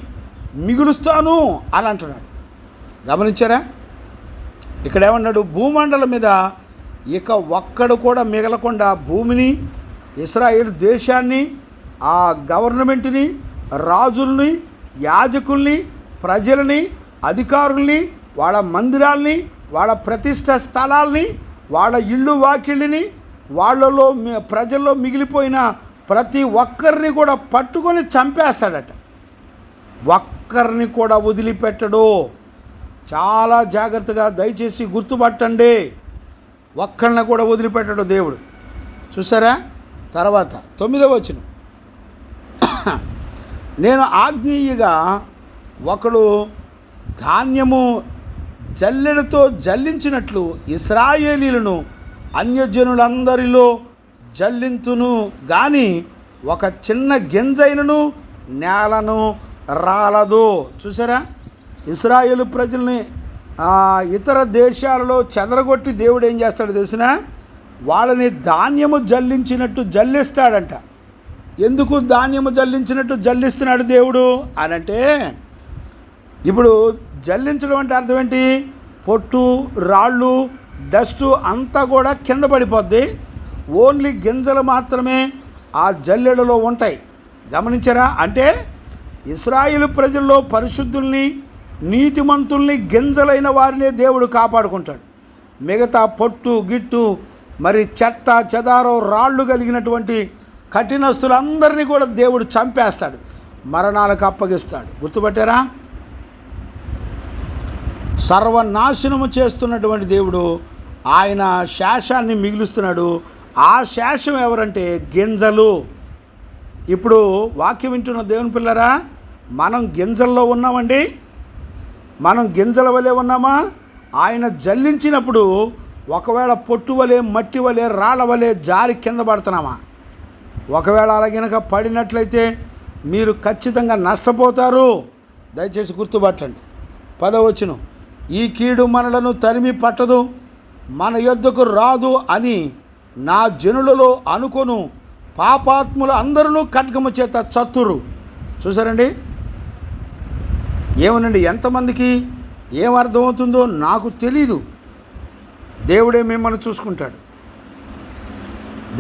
S2: మిగులుస్తాను అని అంటున్నాడు. గమనించారా? ఇక్కడ ఏమన్నాడు? భూమండలం మీద ఇక ఒక్కడు కూడా మిగలకుండా భూమిని, ఇశ్రాయేలు దేశాన్ని, ఆ గవర్నమెంట్ని, రాజుల్ని, యాజకుల్ని, ప్రజలని, అధికారుల్ని, వాళ్ళ మందిరాల్ని, వాళ్ళ ప్రతిష్ఠ స్థలాల్ని, వాళ్ళ ఇళ్ళు వాకిళ్ళని, వాళ్ళలో ప్రజల్లో మిగిలిపోయిన ప్రతి ఒక్కరిని కూడా పట్టుకొని చంపేస్తాడట. ఒక్కరిని కూడా వదిలిపెట్టడు. చాలా జాగ్రత్తగా దయచేసి గుర్తుపట్టండి, ఒక్కరిని కూడా వదిలిపెట్టడు దేవుడు. చూసారా? తర్వాత 9వ వచనం, నేను ఆజ్ఞీయగా ఒకడు ధాన్యము జల్లెడతో జల్లించినట్లు ఇశ్రాయేలీలను అన్యజనులందరిలో జల్లింతును గాని ఒక చిన్న గింజైనను నేలను రాలదు. చూసారా? ఇశ్రాయేలు ప్రజల్ని ఇతర దేశాలలో చెదరగొట్టి దేవుడు ఏం చేస్తాడు తెలిసిన? వాళ్ళని ధాన్యము జల్లించినట్టు జల్లిస్తాడంట. ఎందుకు ధాన్యము జల్లించినట్టు జల్లిస్తున్నాడు దేవుడు అనంటే, ఇప్పుడు జల్లించడం అంటే అర్థం ఏంటి? పొట్టు, రాళ్ళు, డస్టు అంతా కూడా కింద పడిపోద్ది. ఓన్లీ గింజలు మాత్రమే ఆ జల్లెడలో ఉంటాయి. గమనించారా? అంటే ఇశ్రాయేలు ప్రజల్లో పరిశుద్ధుల్ని, నీతిమంతుల్ని, గింజలైన వారినే దేవుడు కాపాడుకుంటాడు. మిగతా పొట్టు గిట్టు మరి చెత్త చెదారో రాళ్ళు కలిగినటువంటి కఠినస్తులందరినీ కూడా దేవుడు చంపేస్తాడు, మరణాలకు అప్పగిస్తాడు. గుర్తుపట్టారా? సర్వనాశనము చేస్తున్నటువంటి దేవుడు ఆయన శేషాన్ని మిగులుస్తున్నాడు. ఆ శేషం ఎవరంటే గింజలు. ఇప్పుడు వాక్యం వింటున్న దేవుని పిల్లరా, మనం గింజల్లో ఉన్నామండి. మనం గింజల వలె ఉన్నామా? ఆయన జల్లించినప్పుడు ఒకవేళ పొట్టు వలె, మట్టి వలె, రాళ్ళ వలె జారి కింద పడుతున్నామా? ఒకవేళ అలాగినక పడినట్లయితే మీరు ఖచ్చితంగా నష్టపోతారు. దయచేసి గుర్తుపట్టండి. 10వ వచనం, ఈ కీడు మనలను తరిమి పట్టదు, మన యొద్దకు రాదు అని నా జనులలో అనుకొను పాపాత్ములు అందరూ ఖడ్గము చేత చత్తురు. చూసారండి? ఏమనండి, ఎంతమందికి ఏమర్థమవుతుందో నాకు తెలీదు. దేవుడే మిమ్మల్ని చూసుకుంటాడు.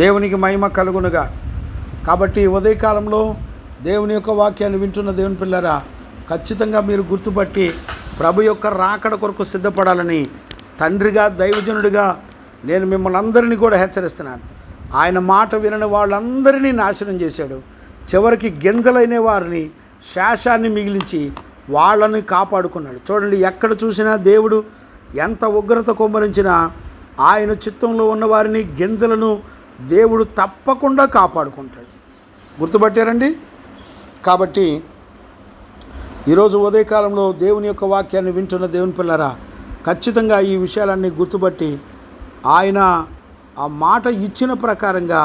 S2: దేవునికి మహిమ కలుగునుగా. కాబట్టి ఉదయకాలంలో దేవుని యొక్క వాక్యాన్ని వింటున్న దేవుని పిల్లరా, ఖచ్చితంగా మీరు గుర్తుపట్టి ప్రభు యొక్క రాకడ కొరకు సిద్ధపడాలని తండ్రిగా, దైవజనుడిగా నేను మిమ్మల్ని అందరినీ కూడా హెచ్చరిస్తున్నాను. ఆయన మాట వినని వాళ్ళందరినీ నాశనం చేశాడు. చివరికి గింజలైన వారిని, శేషాన్ని మిగిలించి వాళ్ళని కాపాడుకున్నాడు. చూడండి, ఎక్కడ చూసినా దేవుడు ఎంత ఉగ్రత కుమ్మరించినా ఆయన చిత్తంలో ఉన్నవారిని, గింజలను దేవుడు తప్పకుండా కాపాడుకుంటాడు. గుర్తుపట్టారండి? కాబట్టి ఈరోజు ఉదయకాలంలో దేవుని యొక్క వాక్యాన్ని వింటున్న దేవుని పిల్లరా, ఖచ్చితంగా ఈ విషయాలన్నీ గుర్తుపట్టి ఆయన ఆ మాట ఇచ్చిన ప్రకారంగా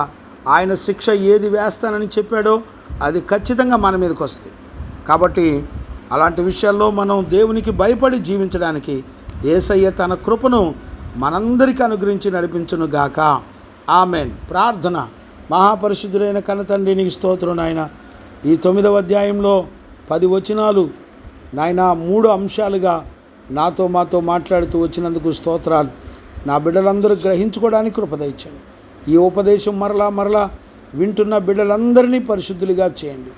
S2: ఆయన శిక్ష ఏది వేస్తానని చెప్పాడో అది ఖచ్చితంగా మన మీదకి వస్తుంది. కాబట్టి అలాంటి విషయాల్లో మనం దేవునికి భయపడి జీవించడానికి యేసయ్య తన కృపను మనందరికీ అనుగ్రహించి నడిపించును గాక. ఆమెన్. ప్రార్థన. మహాపరిశుద్ధుడైన కన్నతండ్రి, నీకు స్తోత్రం నాయన. ఈ 9వ అధ్యాయంలో 10 వచనాలు నాయన 3 అంశాలుగా మాతో మాట్లాడుతూ వచ్చినందుకు స్తోత్రాలు. నా బిడ్డలందరూ గ్రహించుకోవడానికి కృప దయచేయండి. ఈ ఉపదేశం మరలా వింటున్న బిడ్డలందరినీ పరిశుద్ధులుగా చేయండి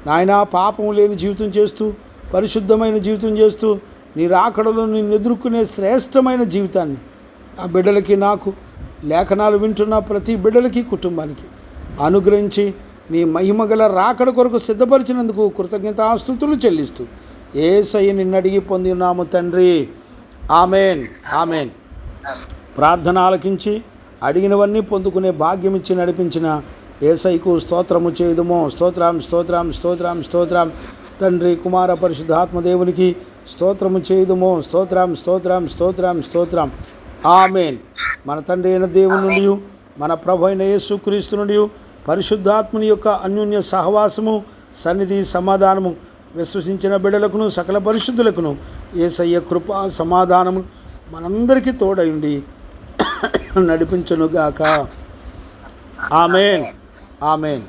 S2: నాయన. పాపం లేని జీవితం చేస్తూ, పరిశుద్ధమైన జీవితం చేస్తూ, నీ రాకడలో నిన్ను ఎదుర్కొనే శ్రేష్టమైన జీవితాన్ని ఆ బిడ్డలకి, నాకు, లేఖనాలు వింటున్న ప్రతి బిడ్డలకి, కుటుంబానికి అనుగ్రహించి నీ మహిమగల రాకడ కొరకు సిద్ధపరిచినందుకు కృతజ్ఞతాస్తుతులు చెల్లిస్తూ యేసయ్య నిన్నడిగి పొంది ఉన్నాము తండ్రి. ఆమెన్. ఆమెన్. ప్రార్థన ఆలకించి అడిగినవన్నీ పొందుకునే భాగ్యం ఇచ్చి నడిపించిన యేసయ్యకు స్తోత్రము చేయుదుము. స్తోత్రం స్తోత్రం స్తోత్రం స్తోత్రం. తండ్రి, కుమార, పరిశుద్ధాత్మ దేవునికి స్తోత్రము చేయుదుము. స్తోత్రం స్తోత్రం స్తోత్రం స్తోత్రం. ఆమెన్. మన తండ్రి అయిన దేవుని నుండి, మన ప్రభు అయిన యేసుక్రీస్తు నుండి, పరిశుద్ధాత్మని యొక్క అన్యోన్య సహవాసము, సన్నిధి, సమాధానము విశ్వసించిన బిడ్డలకును సకల పరిశుద్ధులకును యేసయ్య కృప, సమాధానము మనందరికీ తోడయుండి నడిపించునుగాక. ఆమెన్. ఆమెన్.